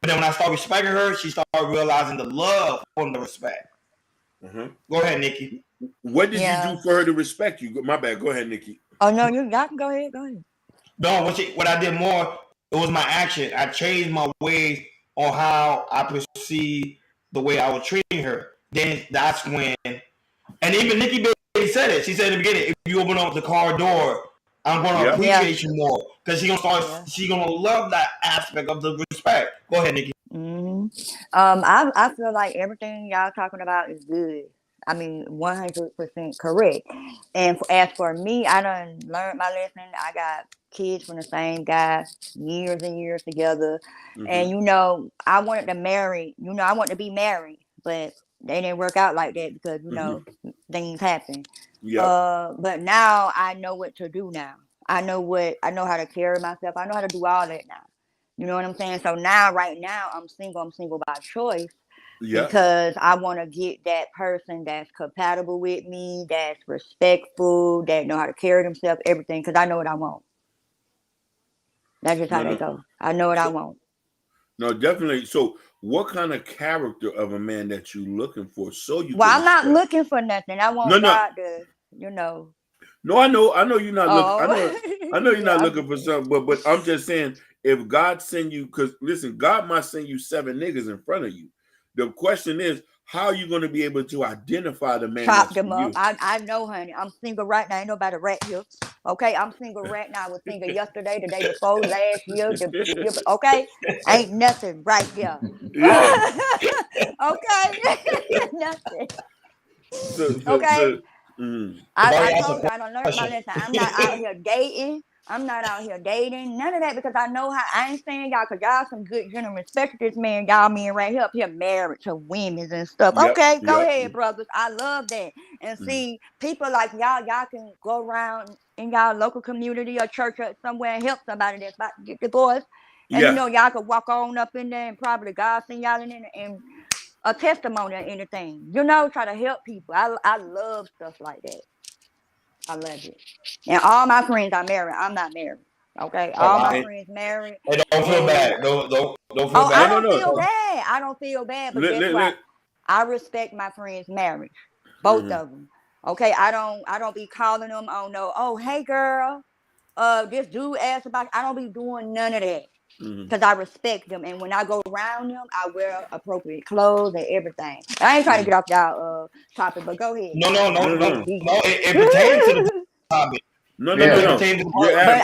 But then when I start respecting her, she started realizing the love from the respect. Mm-hmm. Go ahead, Nikki. What did you do for her to respect you? My bad. Go ahead, Nikki. Oh, no, you can go ahead. Go ahead. No, what I did more, it was my action. I changed my ways on how I perceive the way I was treating her. Then that's when, and even Nikki Bailey said it. She said in the beginning, if you open up the car door, I'm going to appreciate you more, because she's going to love that aspect of the respect. Go ahead, Nikki. Mm-hmm. I feel like everything y'all talking about is good. I mean, 100% correct. And as for me, I done learned my lesson. I got kids from the same guy, years and years together. Mm-hmm. And, you know, I wanted to marry, you know, I wanted to be married, but they didn't work out like that because, you know, things happen. Yep. But now I know what to do now. I know how to carry myself. I know how to do all that now. You know what I'm saying? So now, right now, I'm single by choice. Yeah. Because I want to get that person that's compatible with me, that's respectful, that know how to carry themselves, everything, because I know what I want. That's just how they go. I know what I want. No, definitely. So what kind of character of a man that you looking for? I'm not looking for nothing. I want God to, you know. No, I know you're not looking. I know you're not looking for something, but I'm just saying, if God send you, because listen, God might send you 7 niggas in front of you. The question is, how are you going to be able to identify the man? Chop them up. I know, honey. I'm single right now. Ain't nobody rat here. Okay, I'm single right now. I was single yesterday, the day before, last year. Okay, ain't nothing right there. Yeah. Okay, nothing. Okay. I told you I don't learn my lesson. I'm not out here dating. I'm not out here dating. None of that because I know how. I ain't saying y'all because y'all some good gentlemen. Respect this man, y'all men right here married to women and stuff. Yep, Okay, go yep. ahead, brothers. I love that. And see, people like y'all can go around in y'all local community or church or somewhere and help somebody that's about to get divorced. And Yeah. y'all could walk on up in there and probably God send y'all in there and a testimony or anything. Try to help people. I love stuff like that. I love it. And all my friends are married. I'm not married. Okay. Oh, All my wow. friends married. Hey, don't feel And bad. Don't feel I bad. don't No. feel bad. I don't feel bad. But guess what? I respect my friends' marriage. Both of them. Okay. I don't be calling them on oh, hey girl. This dude asked about. I don't be doing none of that. Because I respect them, and when I go around them, I wear appropriate clothes and everything. I ain't trying to get off y'all topic, but go ahead. No. No. It pertains to the topic. No. It pertains to the But topic.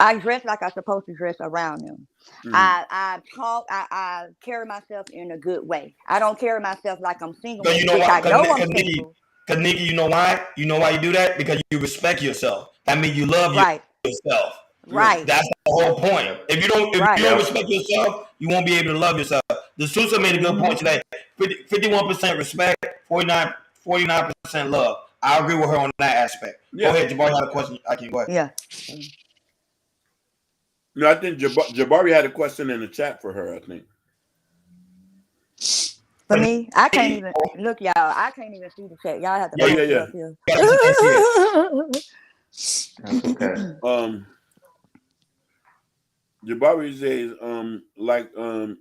I dress like I'm supposed to dress around them. I talk, I carry myself in a good way. I don't carry myself like I'm single, Because you know which what? I know I'm single. Because Nikki, you know why? You know why you do that? Because you respect yourself. That means you love yourself. Right. That's the whole point. If you don't respect yourself, you won't be able to love yourself. The Sousa made a good point today. 51% respect, 49% love. I agree with her on that aspect. Yeah. Go ahead, Jabari had a question. I can go ahead. Yeah. No, I think Jabari had a question in the chat for her, I think. For me, I can't even look, y'all. I can't even see the chat. Y'all have to post it up here. That's okay. Jabari says,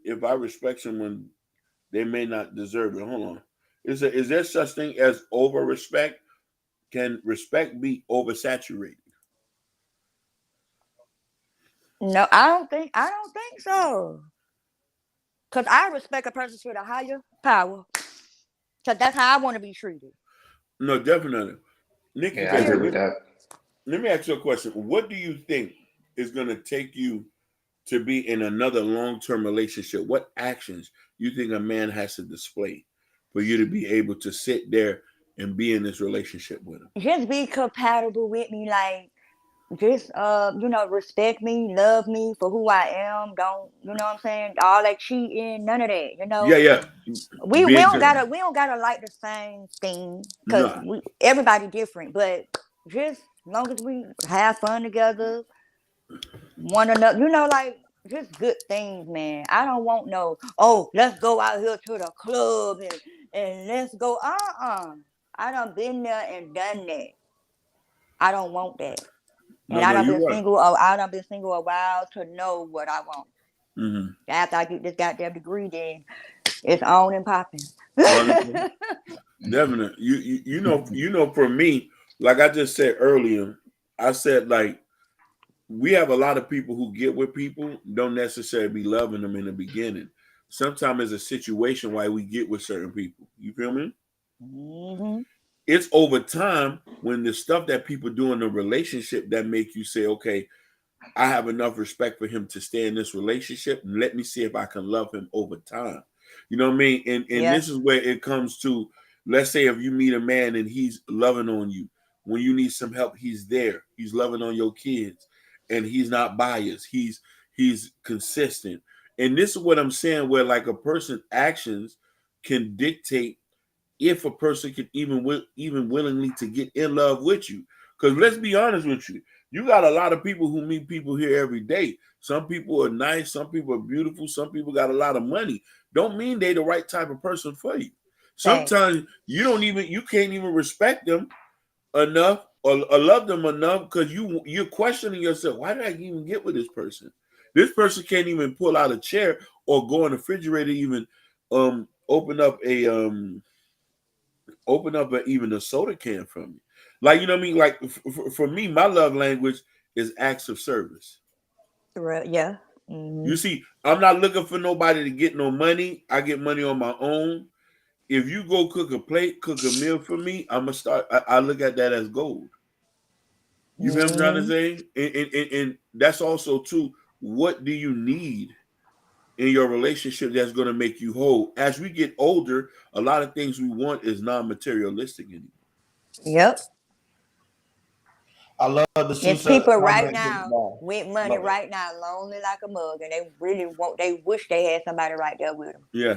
if I respect someone, they may not deserve it. Hold on. Is there such thing as over respect? Can respect be oversaturated? No, I don't think so. Because I respect a person with a higher power. Because that's how I want to be treated. No, definitely. Nikki, I agree with that. Let me ask you a question. What do you think is going to take you to be in another long-term relationship? What actions you think a man has to display for you to be able to sit there and be in this relationship with him? Just be compatible with me, like just respect me, love me for who I am. Don't what I'm saying? All that cheating, none of that. Yeah. We don't gotta like the same thing because everybody different, but just as long as we have fun together, one another, like just good things, man. I don't want let's go out here to the club and let's go. I done been there and done that. I don't want that. And I done been single. I done been single a while to know what I want. Mm-hmm. After I get this goddamn degree, then it's on and popping. Definitely. You know, for me, like I just said earlier, I said like we have a lot of people who get with people don't necessarily be loving them in the beginning. Sometimes it's a situation why we get with certain people. You feel me? Mm-hmm. It's over time when the stuff that people do in the relationship that make you say, okay, I have enough respect for him to stay in this relationship and let me see if I can love him over time. You know what I mean? And this is where it comes to, let's say if you meet a man and he's loving on you, when you need some help, he's there. He's loving on your kids and he's not biased. He's consistent. And this is what I'm saying, where like a person's actions can dictate if a person can even willingly to get in love with you. Because let's be honest with you, you got a lot of people who meet people here every day. Some people are nice, some people are beautiful, some people got a lot of money. Don't mean they the right type of person for you. Sometimes you can't even respect them enough or love them enough because you're questioning yourself. Why did I even get with this person? This person can't even pull out a chair or go in the refrigerator, even open up even a soda can for me. Like, you know what I mean? Like for me, my love language is acts of service. Yeah. Mm-hmm. You see, I'm not looking for nobody to get no money. I get money on my own. If you go cook a meal for me, I'm gonna start. I look at that as gold. You feel what I'm trying to say? And that's also too. What do you need in your relationship that's going to make you whole? As we get older, a lot of things we want is non-materialistic anymore. Yep. I love the There's Susa people right comment. now with money Love it. right now, lonely like a mug, and they really want. They wish they had somebody right there with them. Yeah.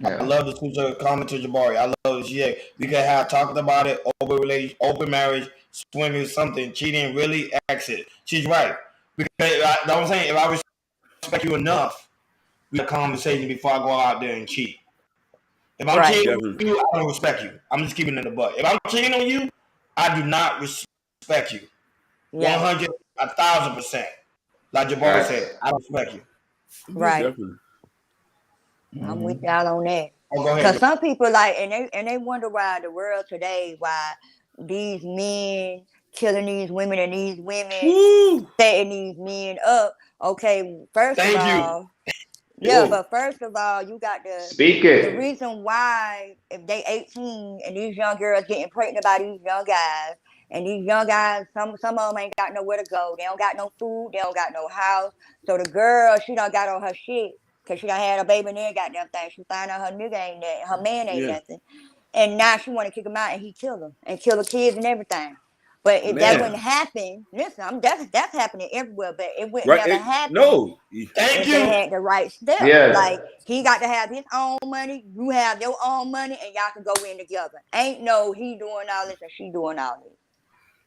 I Yeah. love the Susa comment to Jabari. I love this. Yeah, we could have talked about it, open marriage, swinging, something, cheating, really exit. She's right. Because I'm saying, if I respect you enough, we have a conversation before I go out there and cheat. If I'm Right. cheating on you, I don't respect you. I'm just keeping it in the butt. If I'm cheating on you, I do not respect you. Yeah. 100, 1,000%. Like Jabari Right. said, I don't respect you. Right. Definitely. I'm with y'all on that. Oh, go Because ahead. some people like, and they wonder why the world today, why these men killing these women and these women Woo! setting these men up. Okay, first Thank of you. all, yeah, Whoa. but first of all, you got the Speak the it. reason why if they 18 and these young girls getting pregnant by these young guys, and these young guys, some of them ain't got nowhere to go. They don't got no food. They don't got no house. So the girl, she done got on her shit because she done had a baby and then got them thing. She find out her nigga ain't that, her man ain't Yeah. nothing, and now she want to kick him out and he kill her and kill the kids and everything. But if that Man. wouldn't happen, listen, that's happening everywhere. But it would Right. never happen No. Thank if you. they had the right steps. Yeah. Like he got to have his own money, you have your own money, and y'all can go in together. Ain't no he doing all this and she doing all this.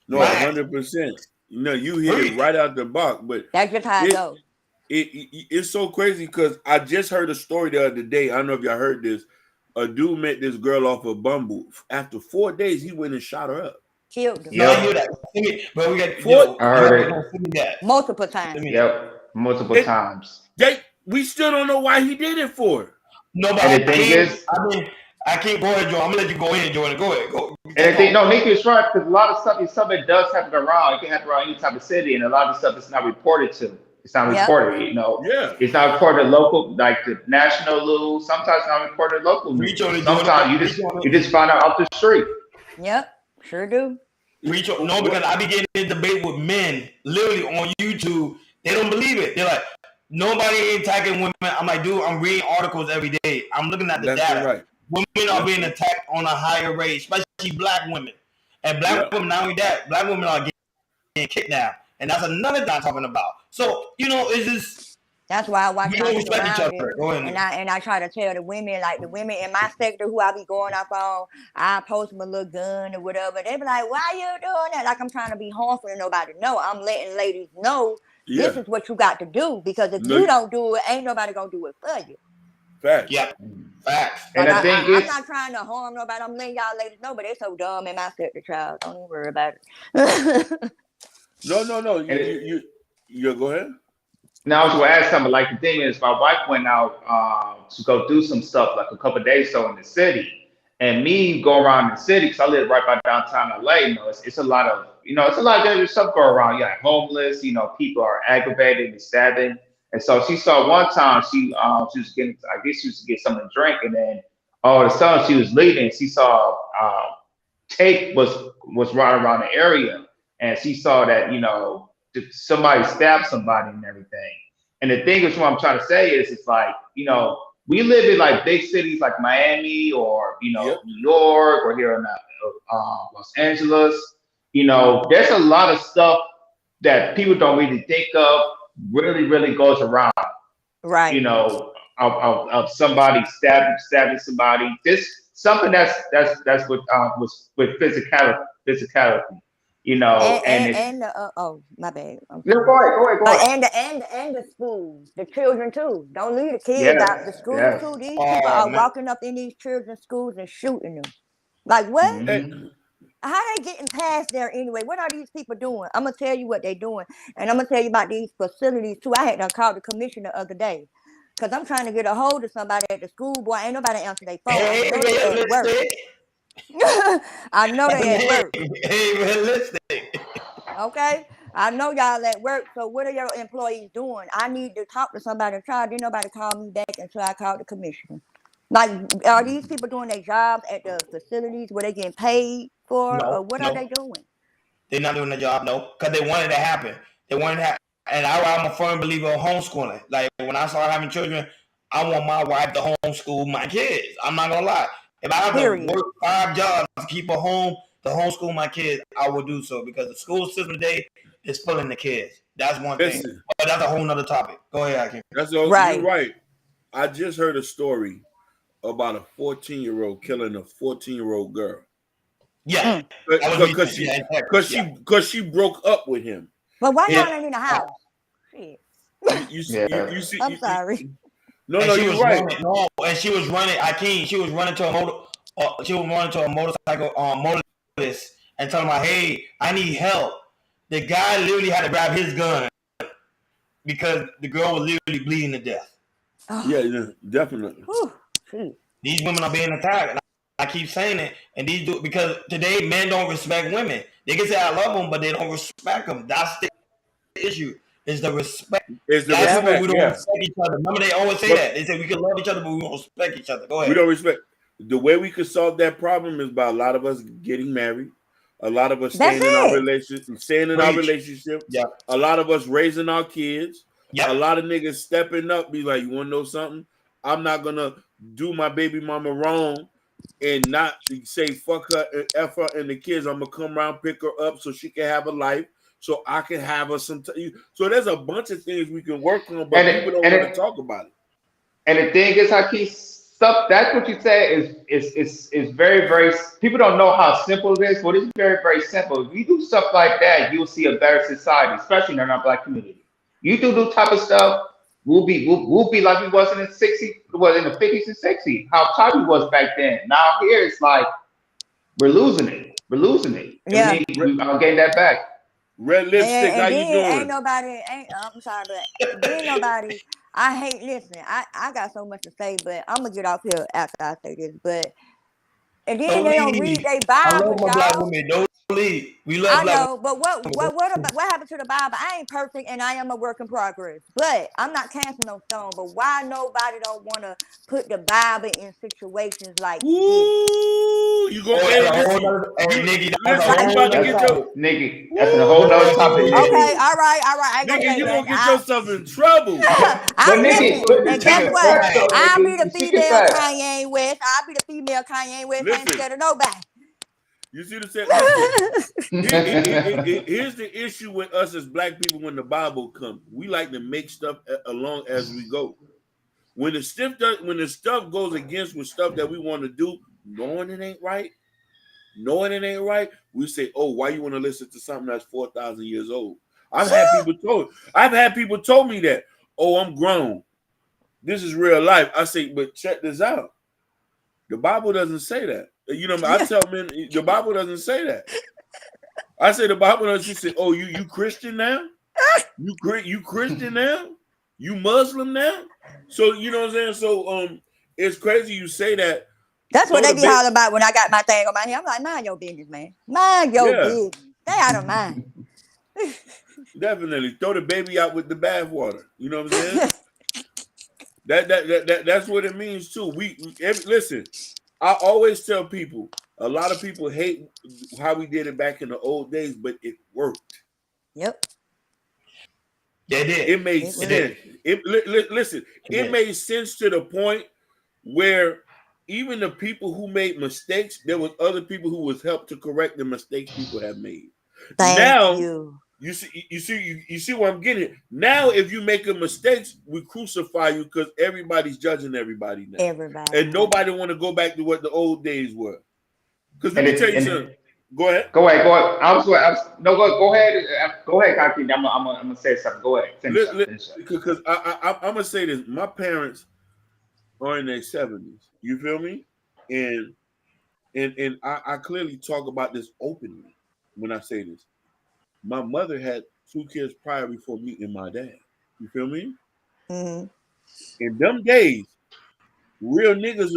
No, Right. 100%. You know, you hit it right out the box, but That's just how it It- goes. it's so crazy because I just heard a story the other day. I don't know if y'all heard this. A dude met this girl off of Bumble. After 4 days, he went and shot her up. Killed them No, I Yep. hear that. Send me, but we got What? I heard it. Send me that. multiple times. Send me that. Yep. Multiple It- times. We still don't know why he did it for. No, but And the thing is, I can't go ahead, Joe. I'm gonna let you go ahead, Jordan. Go ahead. Go. and the thing, no, Nick is right because a lot of stuff that does happen around. It can happen around any type of city, and a lot of stuff is not reported to. It's not Yep. reported. You know, Yeah. it's not reported local, like the national news. Sometimes it's not reported local news. Reach on it, Sometimes Jordan. you just find out off the street. Yep, sure do. Reach on, no, because I be getting in debate with men literally on YouTube. They don't believe it. They're like, nobody ain't attacking women. I'm like, dude, I'm reading articles every day. I'm looking at the That's data. right. Women are being attacked on a higher rate, especially black women. And black women, not only that, black women are getting kidnapped. And that's another thing I'm talking about. So, you know, it's just, That's why I watch we my don't respect each surroundings. other. Go ahead. And I try to tell the women, like the women in my sector who I be going off on, I post my little gun or whatever. They be like, why you doing that? Like I'm trying to be harmful to nobody. No, I'm letting ladies know Yeah. this is what you got to do. Because if No. you don't do it, ain't nobody gonna do it for you. Fact. Yeah, facts. And Like, the thing I'm is, not trying to harm nobody. I'm letting y'all ladies know, but they're so dumb in my sector, child. Don't even worry about it. No. You go ahead. now I was gonna ask something. Like the thing is, my wife went out to go do some stuff like a couple of days so in the city, and me go around the city because I live right by downtown LA. You know, it's a lot of there's stuff go around. You got homeless. You know, people are aggravated and stabbing. And so she saw one time she was getting, I guess she was to get something to drink, and then all of a sudden she was leaving. She saw tape was right around the area, and she saw that somebody stabbed somebody and everything. And the thing is, what I'm trying to say is, it's like we live in like big cities like Miami or Yep. New York or here in Los Angeles. There's a lot of stuff that people don't really think of. Really goes around, Right. of somebody stabbing somebody. This something that's with physicality, And the oh my bad. No, go ahead. But and the schools, the children too. Don't leave the kids Yes, out the schools yes. too. These Oh, people are man. walking up in these children's schools and shooting them. Like what? Mhm. How they getting past there anyway? What are these people doing? I'm gonna tell you what they doing, and I'm gonna tell you about these facilities too. I had to call the commissioner the other day because I'm trying to get a hold of somebody at the school. Boy, ain't nobody answer their phone. Hey, I know they at work. realistic. I know they at work. Hey, realistic. Okay, I know y'all at work. So what are your employees doing? I need to talk to somebody. Didn't nobody call me back until I called the commissioner. Like, are these people doing their jobs at the facilities where they getting paid for, No, or what no. are they doing? They're not doing the job, no, because they wanted it to happen. They wanted to happen. And I'm a firm believer of homeschooling. Like, when I started having children, I want my wife to homeschool my kids. I'm not going to lie. If I have Period. to work 5 jobs to keep her home to homeschool my kids, I would do so because the school system today is pulling the kids. That's one thing. But that's a whole nother topic. Go ahead, Hakeem. You're right. I just heard a story about a 14-year-old killing a 14-year-old girl. Yeah, because she broke up with him. But why not in the house? You see. I'm sorry. No, you're right. And she was running. She was running to a motorcycle motorist and telling her, "Hey, I need help." The guy literally had to grab his gun because the girl was literally bleeding to death. Oh. Yeah, definitely. These women are being attacked. And I keep saying it, and these do because today men don't respect women. They can say I love them, but they don't respect them. That's the issue. Is the respect. We don't respect each other. Remember, they always say that. They say we can love each other, but we don't respect each other. Go ahead. We don't respect. The way we could solve that problem is by a lot of us getting married, a lot of us staying in our relationship, Yeah. A lot of us raising our kids, Yeah. A lot of niggas stepping up, be like, you want to know something? I'm not gonna do my baby mama wrong and not say fuck her and F her and the kids. I'm gonna come around, pick her up so she can have a life. So I can have her some. So there's a bunch of things we can work on, but people don't want to talk about it. And the thing is, Hakeem, stuff. That's what you say is very, very. People don't know how simple it is, but it's very, very simple. If you do stuff like that, you'll see a better society, especially in our Black community. You do type of stuff, we'll be like we was in the 60s, in the 50s and 60s. How tight we was back then. Now here it's like we're losing it. Yeah, I'll gain that back. Red lipstick, how you doing? I'm sorry, but ain't nobody. I hate listening. I got so much to say, but I'm gonna get off here after I say this. But and then they don't read their Bible. I love my Black women. Don't leave. We love Black. I know, but what happened to the Bible? I ain't perfect, and I am a work in progress. But I'm not casting no stone. But why nobody don't want to put the Bible in situations like this? You gonna Nikki, that's a whole nother topic. Okay, all right. Nikki, you gonna get yourself in trouble. And guess what? I'll be the female Kanye West. I'll be the female Kanye West. I ain't scared of nobody. You see the same? Here's the issue with us as Black people when the Bible comes. We like to make stuff along as we go. When the stuff goes against with stuff that we want to do, knowing it ain't right, we say, "Oh, why you want to listen to something that's 4,000 years old?" I've had people told me that. "Oh, I'm grown. This is real life." I say, "But check this out. The Bible doesn't say that." You know, I tell men the Bible doesn't say that. I say the Bible doesn't. She said, "Oh, you Christian now? You Christian now? You Muslim now?" So you know what I'm saying. So it's crazy you say that. That's what they be hollering about when I got my thing on my head. I'm like, mind your business, man. Mind your business. Stay out of mine. Definitely throw the baby out with the bathwater. You know what I'm saying? That's what it means too. Listen. I always tell people, a lot of people hate how we did it back in the old days, but it worked. Yep. They did. It made sense. It made sense to the point where even the people who made mistakes, there was other people who was helped to correct the mistakes people have made. Thank you. You see what I'm getting. Now, if you make a mistake, we crucify you because everybody's judging everybody now. Everybody. And nobody want to go back to what the old days were. Because let me tell you something. Go ahead. Go ahead. Go ahead. Go ahead, Hakeem. I'm gonna say something. Go ahead. Because I'm gonna say this. My parents are in their 70s. You feel me? And I clearly talk about this openly when I say this. My mother had 2 kids prior before meeting my dad. You feel me? Mm-hmm. In them days, real niggas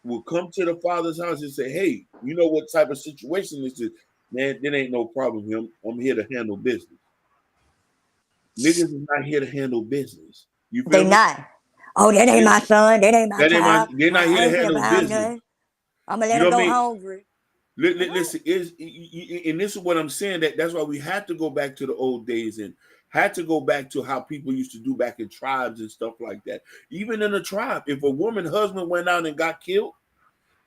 would come to the father's house and say, "Hey, you know what type of situation this is? Man, there ain't no problem here. I'm here to handle business." Niggas is not here to handle business. You feel me? Not. Oh, that ain't my son. That ain't my child. They're not here to handle business. I'm gonna let him go hungry. Listen, and this is what I'm saying. That's why we had to go back to the old days and had to go back to how people used to do back in tribes and stuff like that. Even in a tribe, if a woman husband went out and got killed,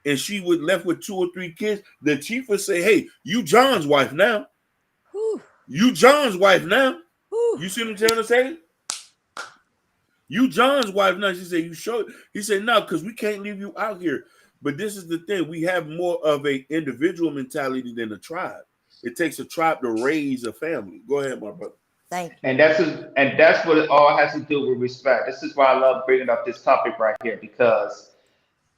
and she was left with 2 or 3 kids, the chief would say, "Hey, you John's wife now. Whew. You John's wife now." Whew. You see what I'm trying to say? You John's wife now. She said, "You sure?" He said, "No, because we can't leave you out here." But this is the thing: we have more of a individual mentality than a tribe. It takes a tribe to raise a family. Go ahead, my brother. Thank you. And that's what it all has to do with respect. This is why I love bringing up this topic right here, because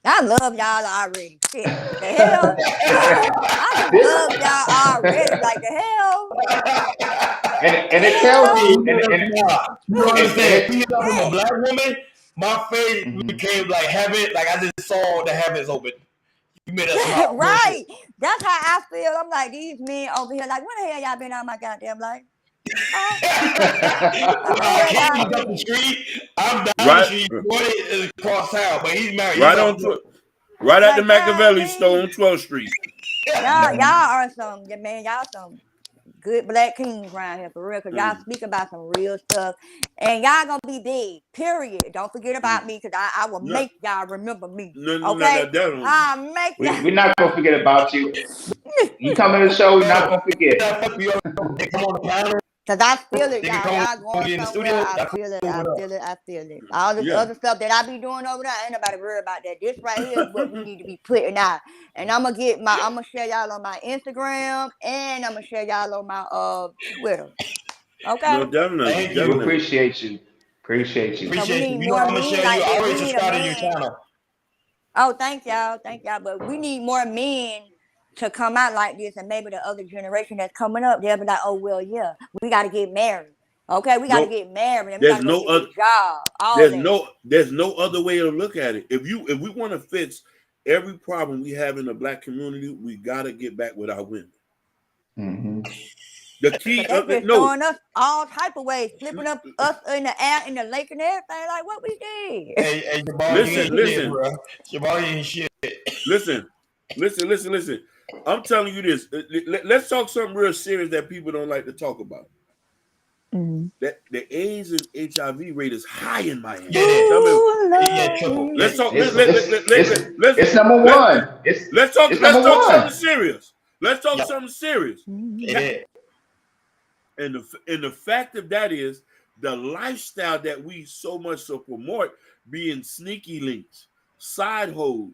I love y'all already. Shit, the hell? I just love y'all already. Like the hell? and it tells you, you understand? Being from a black woman, my faith became like heaven. Like I just saw the heavens open. You made us smile. Right. That's how I feel. I'm like, these men over here, like, when the hell y'all been on my goddamn life? I can't up the street. I'm down the street. 20 across town, but he's married. Right on, right at the Machiavelli store on 12th Street. Y'all are some, man. Y'all some good black kings around here for real, because y'all speak about some real stuff, and y'all gonna be big. Period. Don't forget about me, because I will make y'all remember me. Okay, I'll make y'all. We're not gonna forget about you. You come in the show, we're not gonna forget. Come on the panel. Cause I feel it, y'all going somewhere. I feel it. All this other stuff that I be doing over there, ain't nobody worried about that. This right here is what we need to be putting out. And I'm gonna share y'all on my Instagram, and I'm gonna share y'all on my Twitter. Okay. No, definitely. We appreciate you. Appreciate you. So we need You more know, I'm gonna men share like you. I that. already We need a subscribed to your man. channel. Oh, thank y'all. But we need more men to come out like this, and maybe the other generation that's coming up, they'll be like, "Oh well, yeah, we got to get married. Okay, we got to get married. And we There's no other job. There's no other way to look at it. If we want to fix every problem we have in the black community, we got to get back with our women. Mm-hmm. The key of it, throwing us all type of ways, flipping up us in the air, in the lake, and everything. Like what we did. Hey, listen, Jabari ain't shit. Listen. I'm telling you this. Let's talk something real serious that people don't like to talk about. Mm-hmm. That the AIDS and HIV rate is high in Miami. Let's talk. It's number one. Let's talk something serious. Let's talk something serious. Yeah. And the fact of that is the lifestyle that we so much so promote, being sneaky links, side hoes.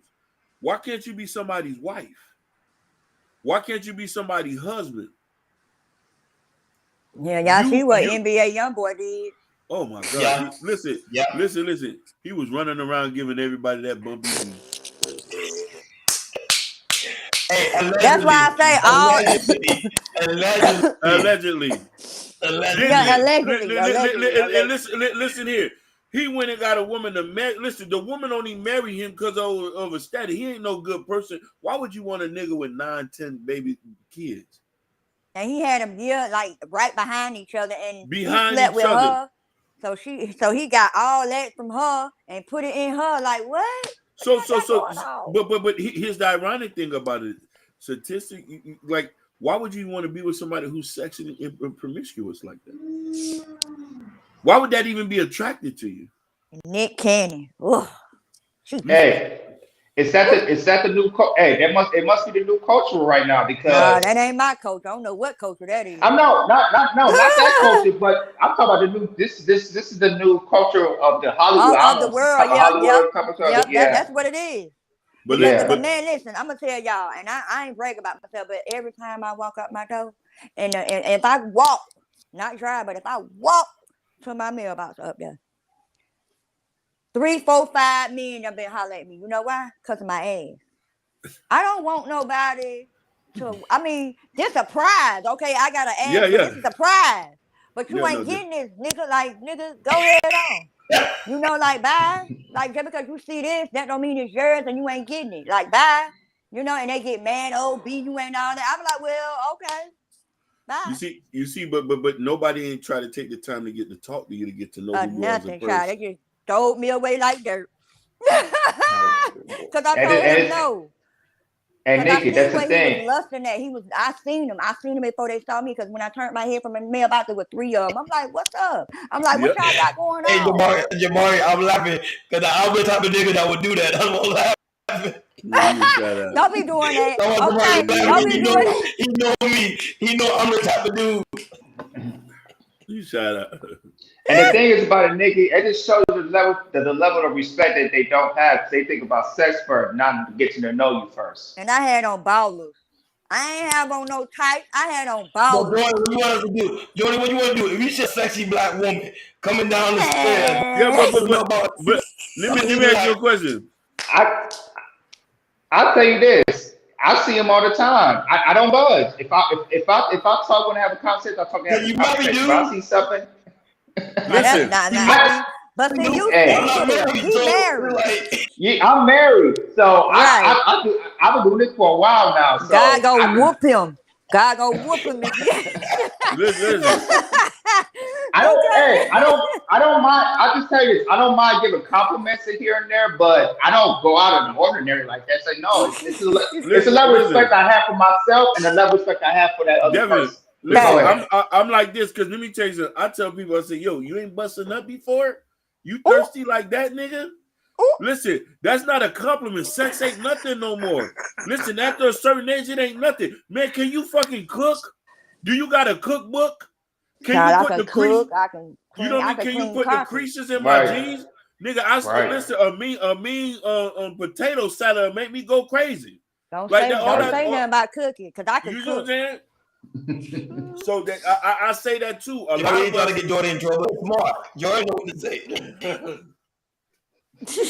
Why can't you be somebody's wife? Why can't you be somebody's husband? Yeah, y'all see what NBA YoungBoy did. Oh my God! Yeah. Listen. He was running around giving everybody that bumpy. Hey, that's why I say allegedly. Listen here. He went and got a woman to marry. Listen, the woman only married him because of a status. He ain't no good person. Why would you want a nigga with 9, 10 baby kids? And he had them like right behind each other, and behind he slept with other. her. So he got all that from her and put it in her. Like what? But here's the ironic thing about it. Statistic, like, why would you want to be with somebody who's sexually promiscuous like that? Why would that even be attracted to you? Nick Cannon. Hey, is that the new coach? Hey, it must be the new culture right now, because that ain't my coach. I don't know what culture that is. I'm not that culture, but I'm talking about the new. This is the new culture of the Hollywood of the world. Yep. That's what it is. But man, listen, I'm gonna tell y'all, and I ain't brag about myself, but every time I walk out my door, and if I walk, not drive, but if I walk to my mailbox up there, 3, 4, 5 men have been hollering at me. You know why? Because of my ass. I don't want nobody to. I mean, this a prize, okay? I got an ass, but this is a prize. But you ain't getting this, nigga. Like, nigga, go ahead on. You know, like, bye. Like, just because you see this, that don't mean it's yours and you ain't getting it. Like, bye. You know, and they get mad, B, you ain't all that. I'm like, well, okay. Bye. You see, but nobody ain't try to take the time to get to talk to you, to get to know who you are as a person. They just throw me away like dirt. Because I told him no. And Nikki, that's the thing. He was lusting at. I seen him before they saw me, because when I turned my head from the mailbox, there were 3 of them. I'm like, what's up? I'm like, what y'all got going on? Hey, Jamari, I'm laughing because I'm the type of nigga that would do that. I won't laugh. Don't be doing that. Okay, Don't be doing that. He know me. He know I'm the type of dude. You shut up. And the thing is about it, Nikki, it just shows the level of respect that they don't have. They think about sex first, not getting to know you first. And I had on ballers. I ain't have on no tights. I had on But ballers. Jordan, what you want us to do? Jordan, what you want to do? If you see a sexy black woman coming down the stairs, Yeah, but let me ask you a question. I'll tell you this. I see them all the time. I don't budge. If I talk when I have a conversation, I talk when I have a conversation. If I see something. Listen. But see, you married. Yeah, I'm married. So right. I've been doing this for a while now. So God go whoop him. God go whoop him. Listen. I don't mind. I just tell you this. I don't mind giving compliments here and there, but I don't go out of the ordinary like that. Say no. It's a level of respect I have for myself and a level of respect I have for that other person. Listen, I'm like this because let me tell you something. I tell people, I say, yo, you ain't busting up before? You thirsty like that, nigga? Listen, that's not a compliment. Sex ain't nothing no more. Listen, after a certain age, it ain't nothing. Man, can you fucking cook? Do you got a cookbook? Can you put the creases? You know what I mean? Can you put the creases in my jeans? Nigga, I still listen, a mean potato salad make me go crazy. Don't say nothing about cooking, because I can cook. You know what I'm saying? So that I say that too. A lot of trying to get Jordan in trouble. Smart. Jordan know what to say.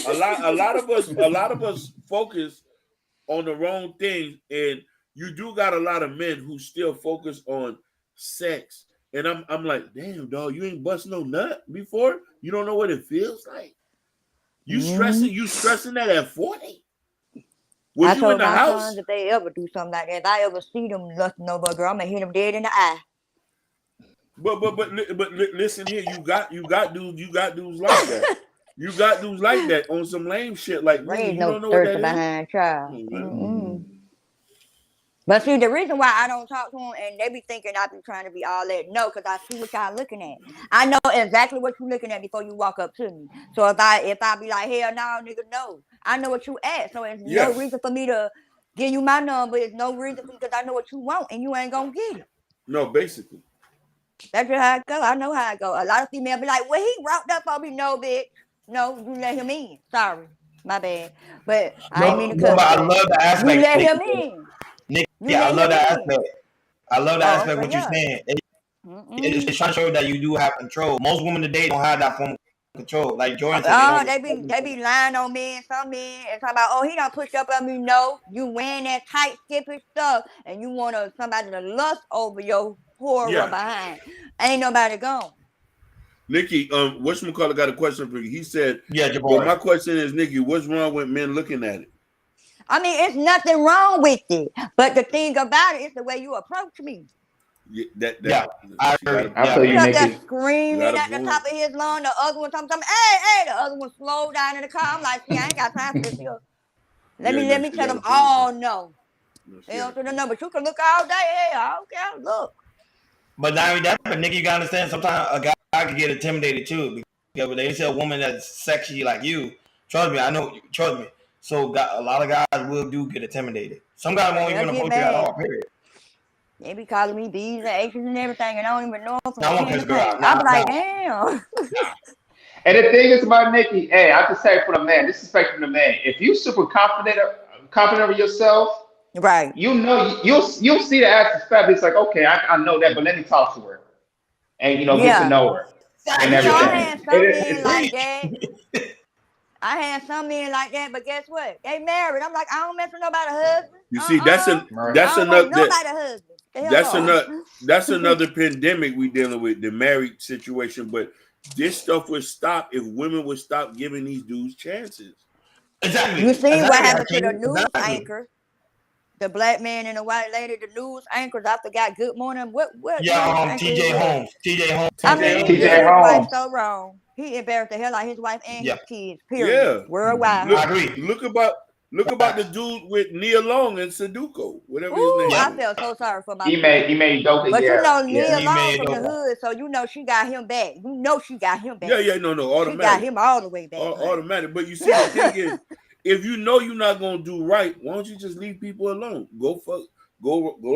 a lot of us focus on the wrong thing, and you do got a lot of men who still focus on sex. And I'm like, damn, dog, you ain't bust no nut before? You don't know what it feels like? You stressing that at 40? Was you in the house? Sons, if they ever do something like that, if I ever see them lusting over a girl, I'm gonna hit them dead in the eye. But listen here, you got dudes like that. You got dudes like that on some lame shit. Like, There you no don't know what that behind is. child. But see, the reason why I don't talk to them, and they be thinking I be trying to be all that, no, because I see what y'all looking at. I know exactly what you looking at before you walk up to me. So if I be like, hell no, nigga, no. I know what you at. So it's no reason for me to give you my number. It's no reason for because I know what you want, and you ain't gonna get it. No, basically. That's just how it go. I know how it go. A lot of females be like, well, he roped up on me. No, bitch. No, you let him in. Sorry. My bad. But I ain't mean to cut. I love the aspect. You let him in. Nick, I love that aspect. I love that aspect. What you're saying. It's trying to show you that you do have control. Most women today don't have that form of control. Like Jordan said, they be lying on me and some men and talking about, he don't push up on me. No, you wearing that tight, skippy stuff, and you want somebody to lust over your horror behind. Ain't nobody gone. Nikki, whatchamacallit got a question for you. He said, well, my question is, Nikki, what's wrong with men looking at it? I mean, it's nothing wrong with it. But the thing about it is the way you approach me. I agree. I'll tell you, Nikki. Just screaming at the top of his lungs. The other one talking, hey, the other one slow down in the car. I'm like, see, I ain't got time for this here. Let me tell them all no. They don't do the number. But you can look all day. Hey, I don't care. Look. But not only that, but Nikki, you gotta understand, sometimes a guy can get intimidated too. Because when they say a woman that's sexy like you, trust me, I know, trust me. So a lot of guys will get intimidated. Some guys won't even approach you at all, period. They be calling me B's and H's and everything, and I don't even know them from I'm like, damn. And the thing is about Nikki, hey, I can say for the man, this is from the man. If you super confident of yourself, right? You know, you'll see the ass is fat. It's like, okay, I know that, but let me talk to her, and get to know her and everything. I had some men like that, but guess what? They married. I'm like, I don't mess with nobody's husband. You see, that's another pandemic we dealing with, the married situation. But this stuff would stop if women would stop giving these dudes chances. Exactly. You see what happened to the news anchor, the black man and the white lady, the news anchors. I forgot. Good morning. What? Yeah, TJ Holmes. I mean, TJ Holmes. So wrong. He embarrassed the hell out of his wife and his kids. Period. Yeah. Worldwide. I agree. Look about the dude with Nia Long and Sudoku, whatever his name is. I felt so sorry for my He made dope. But Nia Long from the hood, so she got him back. She got him back. Yeah, no, automatic. She got him all the way back. Automatic. But you see, the thing is, if you know you're not gonna do right, why don't you just leave people alone? Go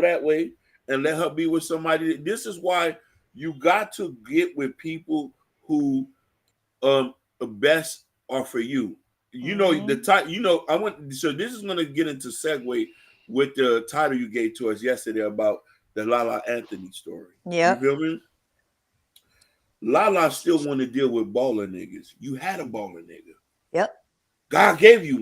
that way and let her be with somebody. This is why you got to get with people who best are for you. You know the type. You know I want. So this is gonna get into segue with the title you gave to us yesterday about the Lala Anthony story. Yeah. You feel me? Lala still want to deal with baller niggas. You had a baller nigga. Yep. God gave you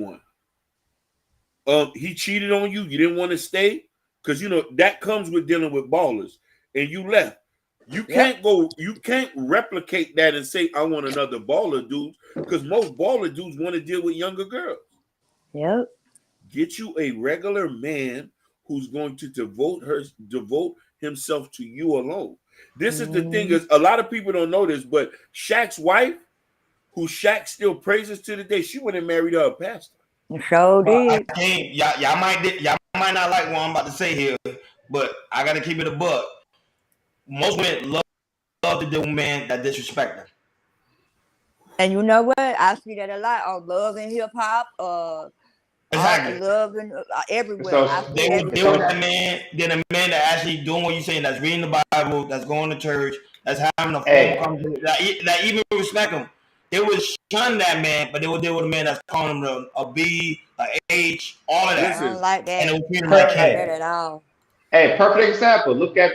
one. He cheated on you. You didn't want to stay because you know that comes with dealing with ballers, and you left. You can't go. You can't replicate that and say I want another baller dude because most baller dudes want to deal with younger girls. Yep. Get you a regular man who's going to devote himself to you alone. This is the thing is a lot of people don't know this, but Shaq's wife, who Shaq still praises to the day, she went and married her a pastor. Sure did. Y'all might not like what I'm about to say here, but I gotta keep it a buck. Most women love to deal with men that disrespect them. And you know what? I see that a lot on Love and Hip Hop. Exactly. Love and everywhere. So They would deal with that man, then a man that actually doing what you're saying, that's reading the Bible, that's going to church, that's having a phone conversation, that even respect him. They would shun that man, but they would deal with a man that's calling him a B, a H, all of that. I don't like that. And they would treat him I like don't like king. that at all. Hey, perfect example. Look at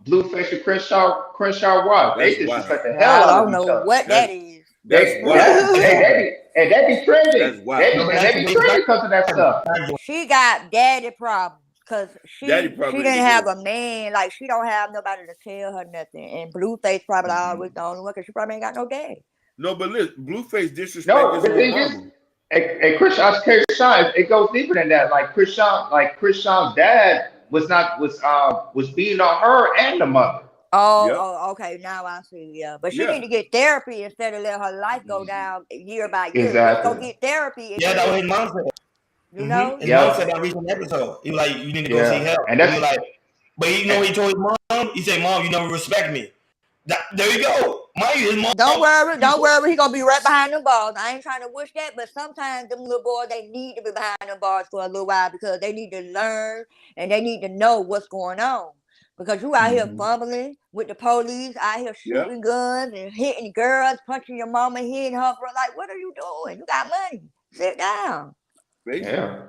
Blueface and Crenshaw Rock. They disrespect the hell I out don't of each know other. what that is. That's wild. They be trending. That's wild. They be trending because of that stuff. She got daddy problems because she Daddy probably didn't is have good. a man. Like she don't have nobody to tell her nothing. And Blueface probably always the only one because she probably ain't got no daddy. No, but listen, Blueface disrespect No, his the own thing mama. is, Krishan, it goes deeper than that. Like Krishan's dad was beating on her and the mother. Oh, okay. Now I see. Yeah, but she need to get therapy instead of let her life go down year by year. Exactly. Just go get therapy. Yeah, that was his mom said. You know. His mom said that recent episode. He was like, you need to go see help. And that's he was like, but he know he told his mom. He said, "Mom, you never respect me." There you go. His mom. Don't worry. He gonna be right behind them bars. I ain't trying to wish that, but sometimes them little boys they need to be behind them bars for a little while because they need to learn and they need to know what's going on. Because you out here fumbling with the police, out here shooting guns and hitting girls, punching your mama, hitting her. Like, what are you doing? You got money. Sit down. Yeah.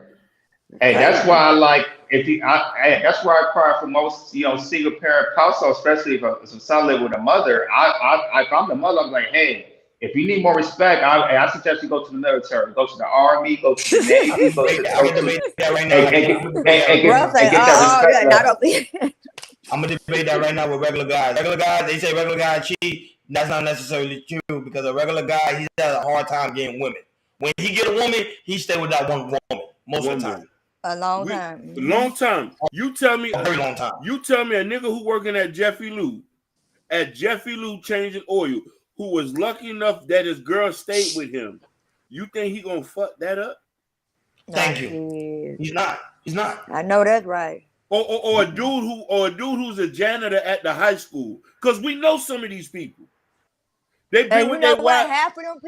Hey, that's why I like that's why I cry for most single parent households, especially if some son live with a mother. If I'm the mother, I'm like, hey, if you need more respect, I suggest you go to the military, go to the army, go to the Navy, go to I'm gonna debate that right now with regular guys. Regular guys, they say regular guys cheat. That's not necessarily true because a regular guy, he has a hard time getting women. When he get a woman, he stay with that one woman most of the time. A long time. Long time. You tell me a very long time. You tell me a nigga who working at Jiffy Lube changing oil, who was lucky enough that his girl stayed with him. You think he gonna fuck that up? Thank you. He's not. I know that's right. Or a dude who's a janitor at the high school. Because we know some of these people. They've been with their wife. Half of them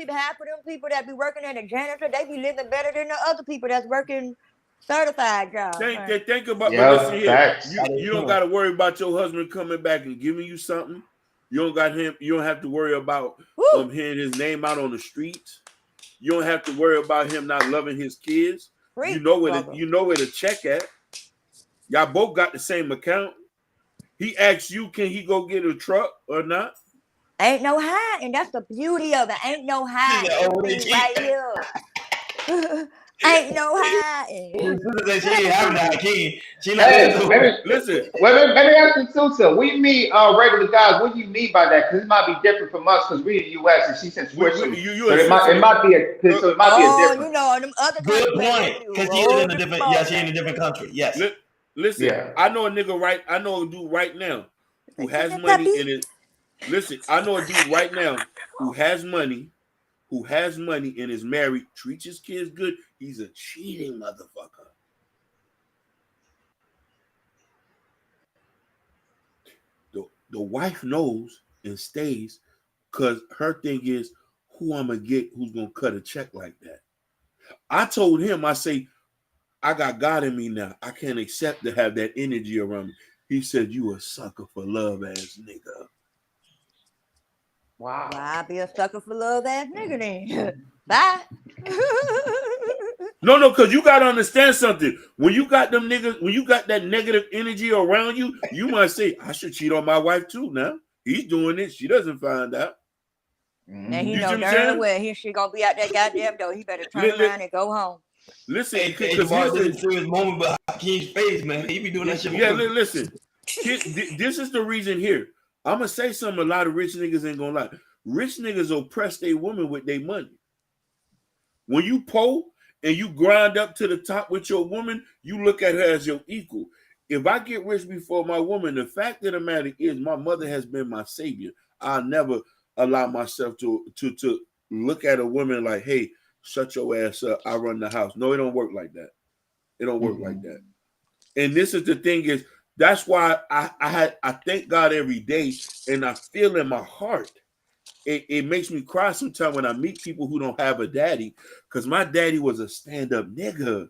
people that be working at a janitor, they be living better than the other people that's working certified jobs. Think about listen here. You don't got to worry about your husband coming back and giving you something. You don't have to worry about hearing his name out on the streets. You don't have to worry about him not loving his kids. You know where to check at. Y'all both got the same account. He asked you, can he go get a truck or not? Ain't no hiding. That's the beauty of it. Ain't no hiding. Right here. Ain't no hiding. She ain't having that key. Listen. Let me ask you, Tusa. We meet regular guys. What do you mean by that? Because it might be different from us because we're in the U.S. and she's in Switzerland. It might be a difference. You know, them other good point. Because she's in a different. Yeah, she's in a different country. Yes. Listen, I know a dude right now who has money in it. Listen, I know a dude right now who has money and is married, treats his kids good. He's a cheating motherfucker. The wife knows and stays because her thing is who I'm gonna get who's gonna cut a check like that. I told him, I say, I got God in me now. I can't accept to have that energy around me. He said, you a sucker for love ass nigga. Wow. Well, I'll be a sucker for love ass nigga then. Bye. No, because you gotta understand something. When you got them niggas, when you got that negative energy around you, you might say, I should cheat on my wife too now. He's doing it. She doesn't find out. Now he You know see what I'm darn saying? well she gonna be out that goddamn door. He better turn around and go home. Listen, Hey, because this is serious moment, but Hakeem's face, man. He be doing that shit. Yeah, listen. This is the reason here. I'm gonna say something. A lot of rich niggas ain't gonna lie. Rich niggas oppress their women with their money. When you poor and you grind up to the top with your woman, you look at her as your equal. If I get rich before my woman, the fact of the matter is my mother has been my savior. I'll never allow myself to look at a woman like, hey, shut your ass up. I run the house. No, it don't work like that. It don't work like that. And this is the thing is, that's why I thank God every day, and I feel in my heart. It makes me cry sometimes when I meet people who don't have a daddy, because my daddy was a stand-up nigga.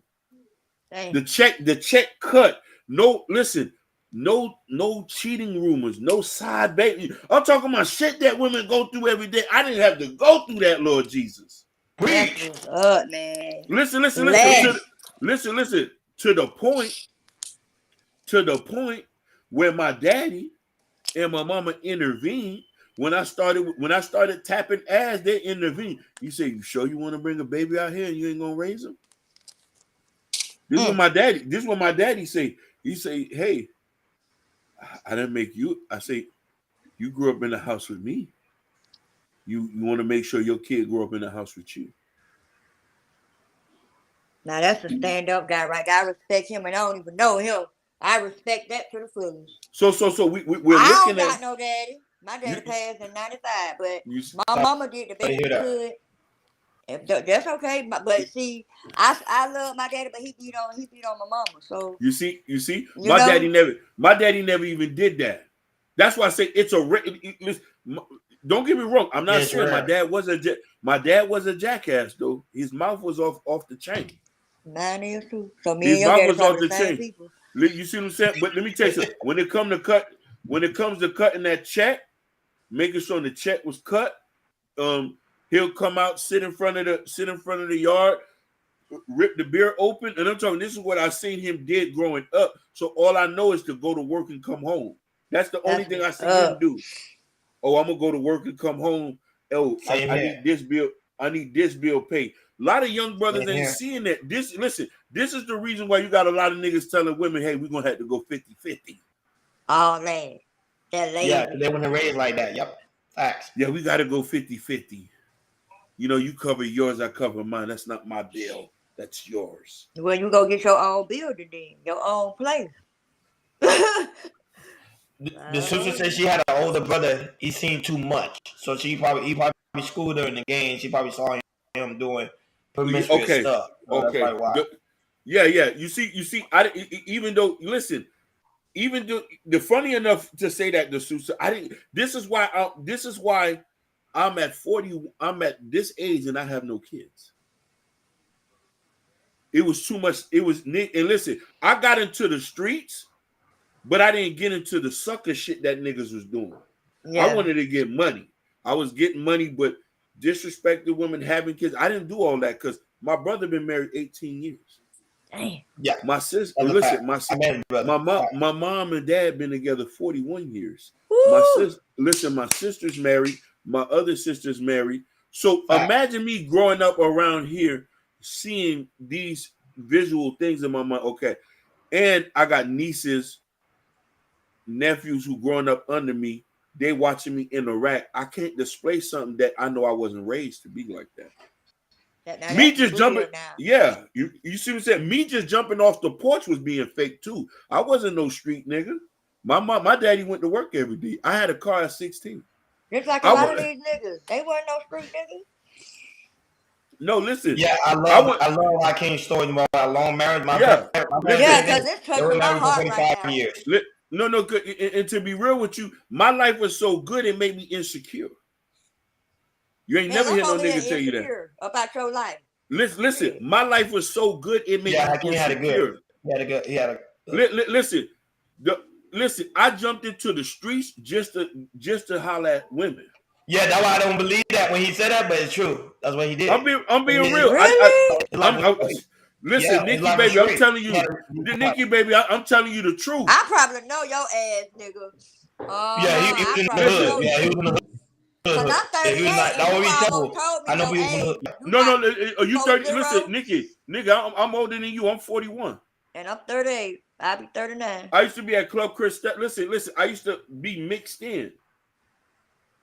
Dang. The check cut. No, listen, no cheating rumors, no side baby. I'm talking about shit that women go through every day. I didn't have to go through that, Lord Jesus. That's what's up, man. Listen. To the point where my daddy and my mama intervened. When I started tapping ass, they intervened. You say, you sure you want to bring a baby out here and you ain't gonna raise him? This is what my daddy say. He say, hey, I didn't make you. I say, you grew up in the house with me. You want to make sure your kid grew up in the house with you. Now that's a stand-up guy, right? I respect him, and I don't even know him. I respect that to the fullest. So we're looking at. I don't got no daddy. My daddy passed in '95, but my mama did the best she could. That's okay, but see, I love my daddy, but he beat on my mama. So you see, my daddy never even did that. That's why I say it's a. Don't get me wrong. I'm not saying my dad was a jackass though. His mouth was off the chain. Mine is too. So me and your daddy was off the chain. People. You see what I'm saying? But let me tell you something. When it comes to cutting that check, making sure the check was cut, he'll come out, sit in front of the yard, rip the beer open, and I'm talking. This is what I seen him did growing up. So all I know is to go to work and come home. That's the only thing I see him do. Oh, I'm gonna go to work and come home. Oh, I need this bill. I need this bill paid. A lot of young brothers ain't seeing that. This is the reason why you got a lot of niggas telling women, hey, we're gonna have to go 50-50. Oh man. Yeah, they want to raise like that. Yep. Facts. Yeah, we gotta go 50-50. You know, you cover yours, I cover mine. That's not my bill. That's yours. Well, you go get your own building then, your own place. The sister said she had an older brother. He seen too much, so he probably schooled her in the game. She probably saw him doing promiscuous stuff. So okay. Yeah. You see. Even though the funny enough to say that the sister, I didn't. This is why I'm at 40. I'm at this age and I have no kids. It was too much. It was, and listen, I got into the streets. But I didn't get into the sucker shit that niggas was doing. Yeah. I wanted to get money. I was getting money, but disrespecting women, having kids. I didn't do all that because my brother been married 18 years. Damn. Yeah. My sister, listen, my mom and dad been together 41 years. Woo! My sister's married. My other sister's married. So imagine me growing up around here, seeing these visual things in my mind. Okay. And I got nieces, nephews who growing up under me, they watching me interact. I can't display something that I know I wasn't raised to be like that. Me just jumping, yeah. You see what I'm saying? Me just jumping off the porch was being fake too. I wasn't no street nigga. My daddy went to work every day. I had a car at 16. It's like a lot of these niggas. They weren't no street niggas. No, listen. Yeah, I love Hakeem's story about a long marriage. Because it's touching my heart right now. Years. No, and to be real with you, my life was so good it made me insecure. You ain't never hear no nigga tell you that about your life. Listen. My life was so good it made me Hakeem had it insecure. good. He had a Listen, listen. I jumped into the streets just to holler at women. Yeah, that's why I don't believe that when he said that, but it's true. That's what he did. I'm being real. Really? Listen, Nikki, baby, I'm telling you, Nikki, baby, I'm telling you the truth. I probably know your ass, nigga. Yeah, he was in the hood. Yeah, he was in the hood. Cause I'm 38. He was not, that would be trouble. I know he was in the hood. No, are you 30? Listen, Nikki, nigga, I'm older than you. I'm 41. And I'm 38. I'll be 39. I used to be at Club Chris. Listen. I used to be mixed in.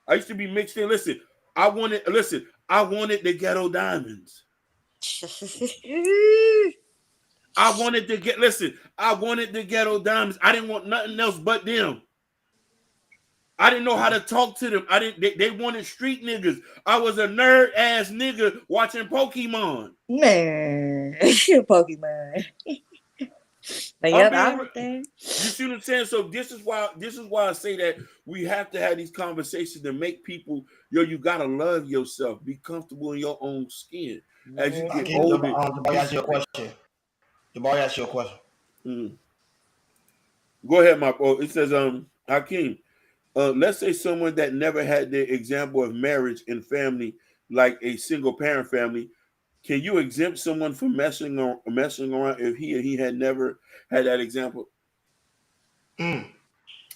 Listen, I wanted the ghetto diamonds. I wanted the ghetto diamonds. I didn't want nothing else but them. I didn't know how to talk to them. They wanted street niggas. I was a nerd ass nigga watching Pokemon. Man, Pokemon. But yeah, I understand. You see what I'm saying? So this is why I say that we have to have these conversations to make people, you gotta love yourself, be comfortable in your own skin. As you get older. Jabari, ask your question. Go ahead, it says, Hakeem, let's say someone that never had the example of marriage and family, like a single parent family. Can you exempt someone from messing around if he or he had never had that example? Good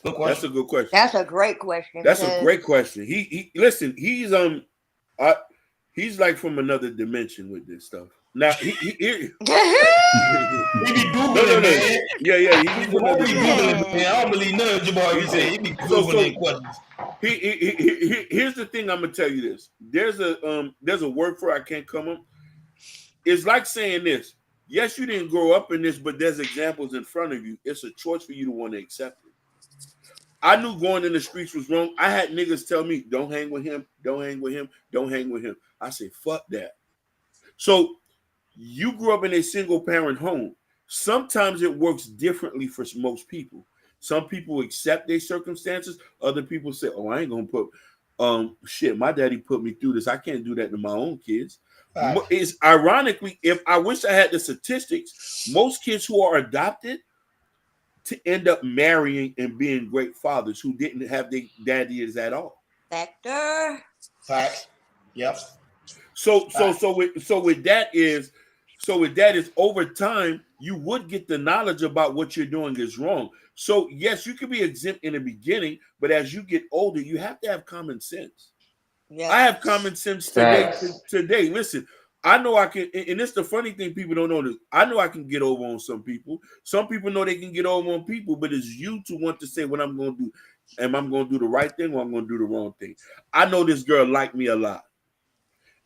question. That's a good question. That's a great question. That's a great question. Listen, he's like from another dimension with this stuff. Now he be Googling, man. Yeah, he be Googling, man. I don't believe none of Jabari said. He be Googling questions. Here's the thing. I'm gonna tell you this. There's a word for it. I can't come up. It's like saying this. Yes, you didn't grow up in this, but there's examples in front of you. It's a choice for you to want to accept it. I knew going in the streets was wrong. I had niggas tell me, don't hang with him, don't hang with him, don't hang with him. I said, fuck that. So you grew up in a single parent home. Sometimes it works differently for most people. Some people accept their circumstances. Other people say, oh, I ain't gonna put my daddy put me through this. I can't do that to my own kids. It's ironically, if I wish I had the statistics, most kids who are adopted to end up marrying and being great fathers who didn't have their daddies at all. Factor. Facts. Yep. So with that is over time you would get the knowledge about what you're doing is wrong. So yes, you can be exempt in the beginning, but as you get older, you have to have common sense. Yeah. I have common sense today. Listen, I know I can, and it's the funny thing, people don't know this. I know I can get over on some people. Some people know they can get over on people, but it's you to want to say what I'm going to do. Am I going to do the right thing or I'm going to do the wrong thing? I know this girl liked me a lot.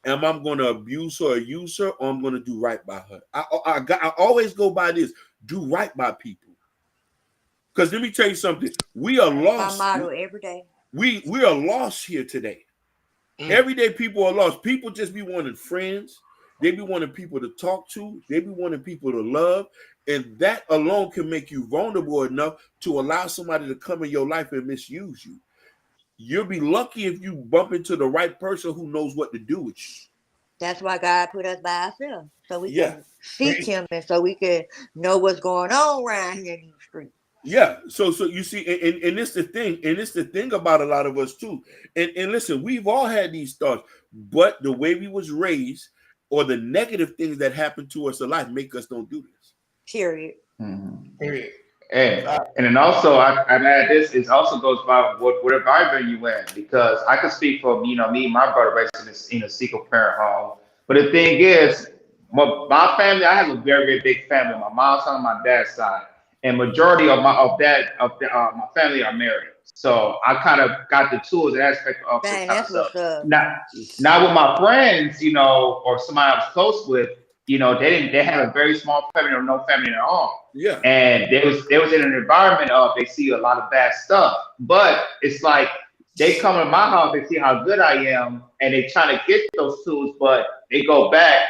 Am I going to abuse her or use her, or I'm going to do right by her? I always go by this: do right by people. Because let me tell you something: we are lost. My motto every day. We are lost here today. Every day people are lost. People just be wanting friends. They be wanting people to talk to. They be wanting people to love. And that alone can make you vulnerable enough to allow somebody to come in your life and misuse you. You'll be lucky if you bump into the right person who knows what to do with you. That's why God put us by ourselves. So we can seek him and so we can know what's going on around here in the street. Yeah, so you see, and it's the thing about a lot of us too. And listen, we've all had these thoughts, but the way we was raised or the negative things that happen to us in life make us don't do this. Period. Mm-hmm. Period. And then also I'd add this. It also goes by what environment you in, because I can speak for me, my brother raised in a single parent home. But the thing is, my family, I have a very, very big family. My mom's side, my dad's side. And majority of my family are married, so I kind of got the tools and aspect of this type of stuff. Now with my friends, or somebody I was close with, they had a very small family or no family at all. Yeah. And they was in an environment of they see a lot of bad stuff, but it's like they come to my house, they see how good I am, and they trying to get those tools, but they go back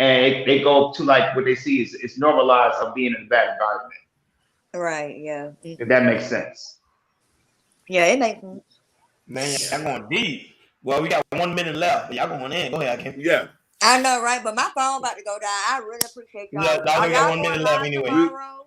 and they go to like what they see is it's normalized of being in a bad environment. Right, yeah. If that makes sense. Yeah, it makes sense. Man, I'm going deep. Well, we got 1 minute left. Y'all going in. Go ahead, Hakeem. Yeah. I know, right? But my phone about to go down. I really appreciate y'all. Yeah, I Are only got y'all 1 minute going left live anyway. tomorrow?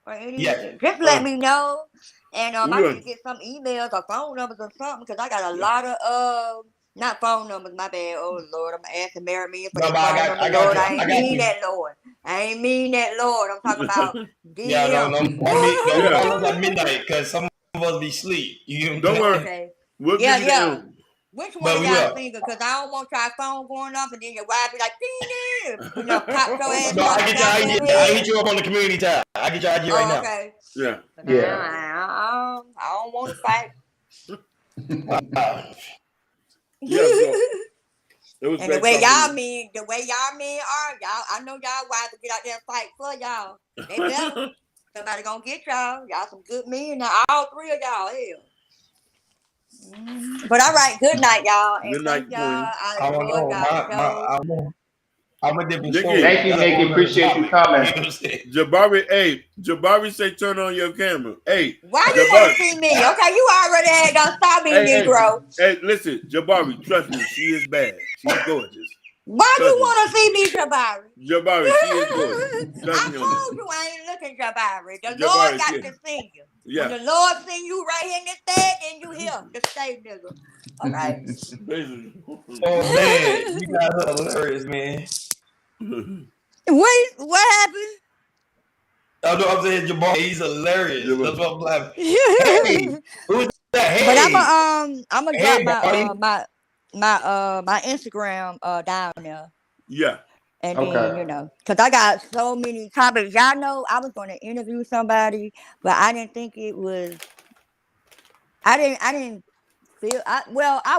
Or anything? Yeah. Just let me know. And I Yeah. need to get some emails or phone numbers or something because I got a lot of not phone numbers, my bad. Oh Lord, I'm asking marry me for No, your but phone I number, got Lord. you. I I ain't got mean you. that, Lord. I ain't mean that, Lord. I'm talking about Yeah, no, DM. don't Yeah. call us at midnight because some of us be asleep. You know what Don't I'm worry. saying? Okay. We'll Yeah, give you the yeah. info. Which one But of we y'all will. single? Because I don't want y'all phone going off and then your wife be like, ding, ding. You know, pop your ass No, on the goddamn head. hit you up on the community tab. I get your IG right Oh, now. okay. Yeah. Yeah. I don't want to fight. Yeah. So it was And the great way talking to y'all men are, y'all, I know y'all wives will get out there and fight for y'all. They better. you. Somebody gonna get y'all. Y'all some good men. Now, all three of y'all, hell. But all right, good night, y'all. And Good thank night, y'all. Queen. I I don't enjoyed know. y'all show. I'm a different Nikki. story. Thank you, That's a Nikki. whole nother Appreciate you topic. coming. You know what I'm saying? Jabari say turn on your camera. Hey, Why you want Jabari. to see me? Okay, you already had done stop me, Hey, Negro. hey, listen, Jabari, trust me, she is bad. She's gorgeous. Why Trust you me. want to see me, Jabari? Jabari, she is gorgeous. Trust I me on that. told you I ain't looking, Jabari. The Lord Jabari, got yeah. to send you. Yeah. When the Lord send you right here in this bed, then you here to stay, nigga. All right. Basically. Oh man, you guys are hilarious, man. Wait, what happened? I know I'm saying Jabbar, he's hilarious. Jabbar. That's what I'm laughing. Hey, who's that? Hey, But I'm hey, drop buddy. my Instagram down there. Yeah. And Okay. then, you know, because I got so many topics. Y'all know I was going to interview somebody, but I didn't think it was. I didn't feel. I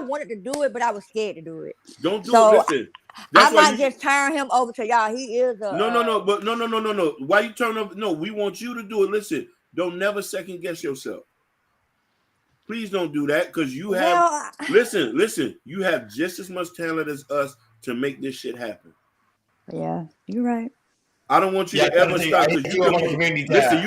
wanted to do it, but I was scared to do it. Don't do So it. Listen. That's I why might you just turn him over to y'all. He is a No. Why you turn up? No, we want you to do it. Listen, don't never second guess yourself. Please don't do that because you have listen, you have just as much talent as us to make this shit happen. Yeah, you're right. I don't want you to ever stop because you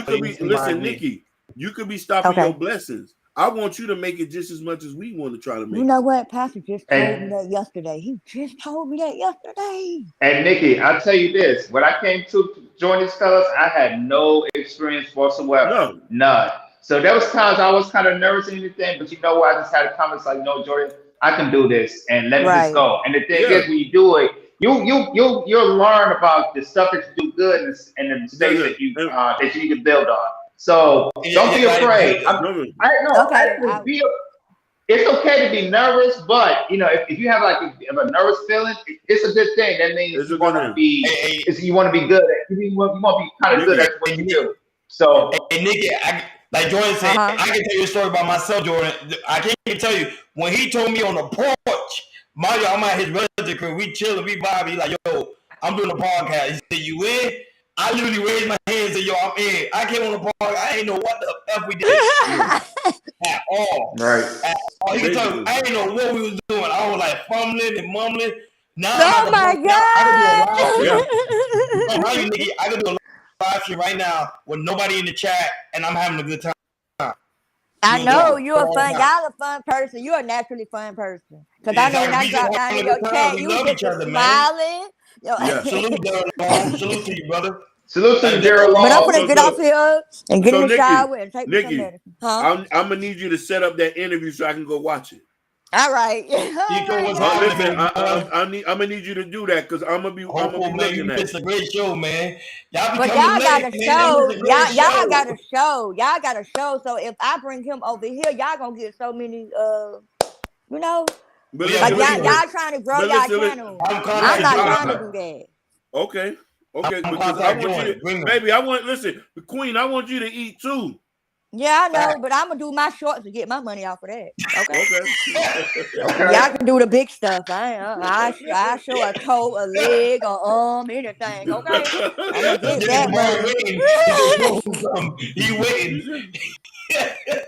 could be listen, Nikki, you could be stopping your blessings. I want you to make it just as much as we want to try to make it. You know what? Pastor just told me that yesterday. He just told me that yesterday. And Nikki, I'll tell you this. When I came to join these fellas, I had no experience whatsoever. None. So there was times I was kind of nervous and everything, but you know what? I just had a comment like, no, Jordan, I can do this and let me just go. And the thing is, when you do it, you'll learn about the stuff that you do good and the mistakes that you need to build on. So don't be afraid. It's okay to be nervous, but you know, if you have like a nervous feeling, it's a good thing. That means you want to be you want to be good at you want to be kind of good at what you do. So hey Nikki, like Jordan said, I can tell you a story about myself, Jordan. I can't even tell you when he told me on the porch, Mario, I'm at his relative crib, we chilling, we vibe. He's like, yo, I'm doing a podcast. He said, you in? I literally raised my hand and said, yo, I'm in. I came on the podcast. I ain't know what the F we did at all. Right. At all. He can tell you, I didn't know what we was doing. I was like fumbling and mumbling. Now oh my God! I can do a live stream right now with nobody in the chat, and I'm having a good time. I know you're a fun. Y'all a fun person. You're a naturally fun person. Because I know when I got down in your chat, you just smiling. Yeah. Salute to you, brother. Salute to Daryl Long. But I'm gonna get off here and get in the Nikki, shower and take Nikki, some medicine. Huh? I'm gonna need you to set up that interview so I can go watch it. All right. Listen, I'm gonna need you to do that because I'm gonna be looking at it. It's a great show, man. Y'all got a show. Y'all got a show. Y'all got a show. So if I bring him over here, y'all gonna get so many you know. But like y'all trying to grow y'all channel. I'm not trying to do that. Okay. Because I want you to, baby, listen, Queen, I want you to eat too. Yeah, I know, but I'm gonna do my shorts to get my money off of that. Okay. Y'all can do the big stuff. I show a toe, a leg, a arm, anything. Okay, I'm gonna get that money. He waiting.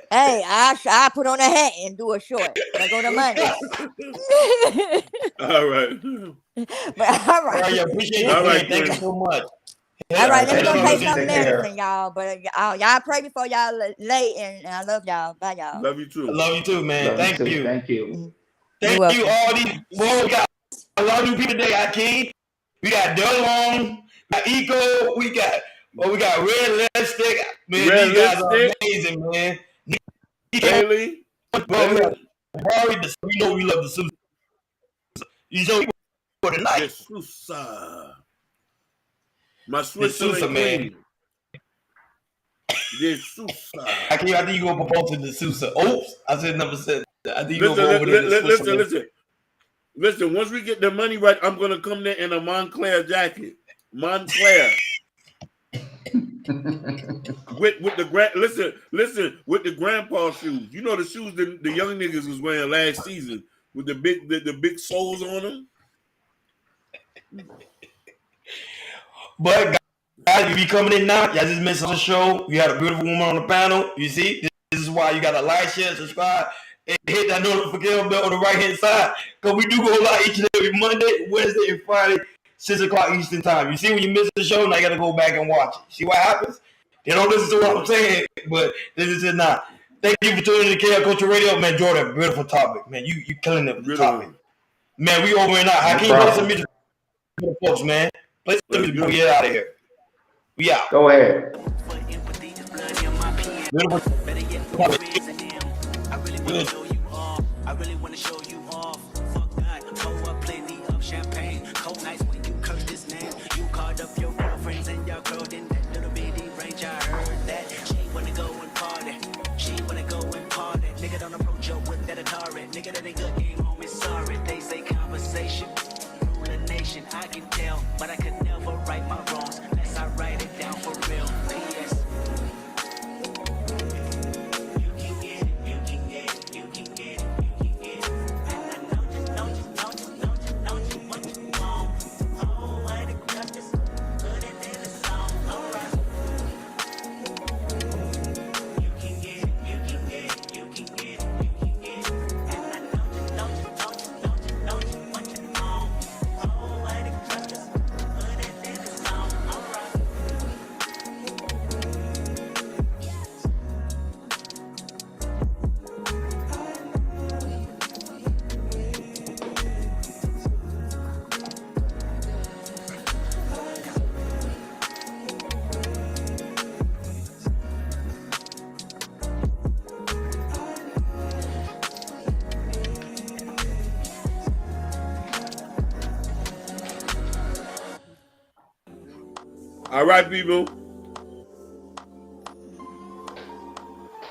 Hey, I put on a hat and do a short. There go the money. All right. But all right. I appreciate it. All right, thank you so much. All right, let's go take some medicine, y'all. But y'all pray before y'all late, and I love y'all. Bye, y'all. Love you too. Love you too, man. Thank you. Thank you. Thank you, all these guys. a lot of new people today. Got King, we got Delon, we got Eco, we got Red Lipstick. Man, Red these guys are Lipstick. amazing, man. Bailey. We know we love the Sousa. You know for the night. The Sousa. My The Switzerland Sousa, man. queen. The Sousa. I think you gonna propose to the Sousa. Oops, I said never said that. I think you gonna go over there to Listen. Once we get the money right, I'm gonna come there in a Montclair jacket. Montclair. with the grandpa shoes. You know the shoes the young niggas was wearing last season with the big soles on them. But guys, you be coming in now. Y'all just missed on the show. You had a beautiful woman on the panel. You see, this is why you gotta like, share, subscribe, and hit that notification bell on the right hand side. Cause we do go live each and every Monday, Wednesday, and Friday, 6 o'clock Eastern time. You see, when you miss the show, now you gotta go back and watch it. See what happens? They don't listen to what I'm saying, but this is it now. Thank you for tuning in to KL Culture Radio, man. Jordan, beautiful topic, man. You killing it with the topic, man. We over and out. How can you play some music for the folks, man? Play some music before we get out of here. We out. Go ahead. Beautiful. I really want to show you off. Fuck God, pour up plenty of champagne. Cold nights when you curse this name. You called up your girlfriends and your girl in that little bitty range. I heard that she wanna go and party. She wanna go and party. Nigga don't approach your whip that Atari. Nigga that ain't good game home is sorry. They say conversation rule a nation. I can tell, but I could never right my wrongs unless I write it down for real. P.S. All right, people.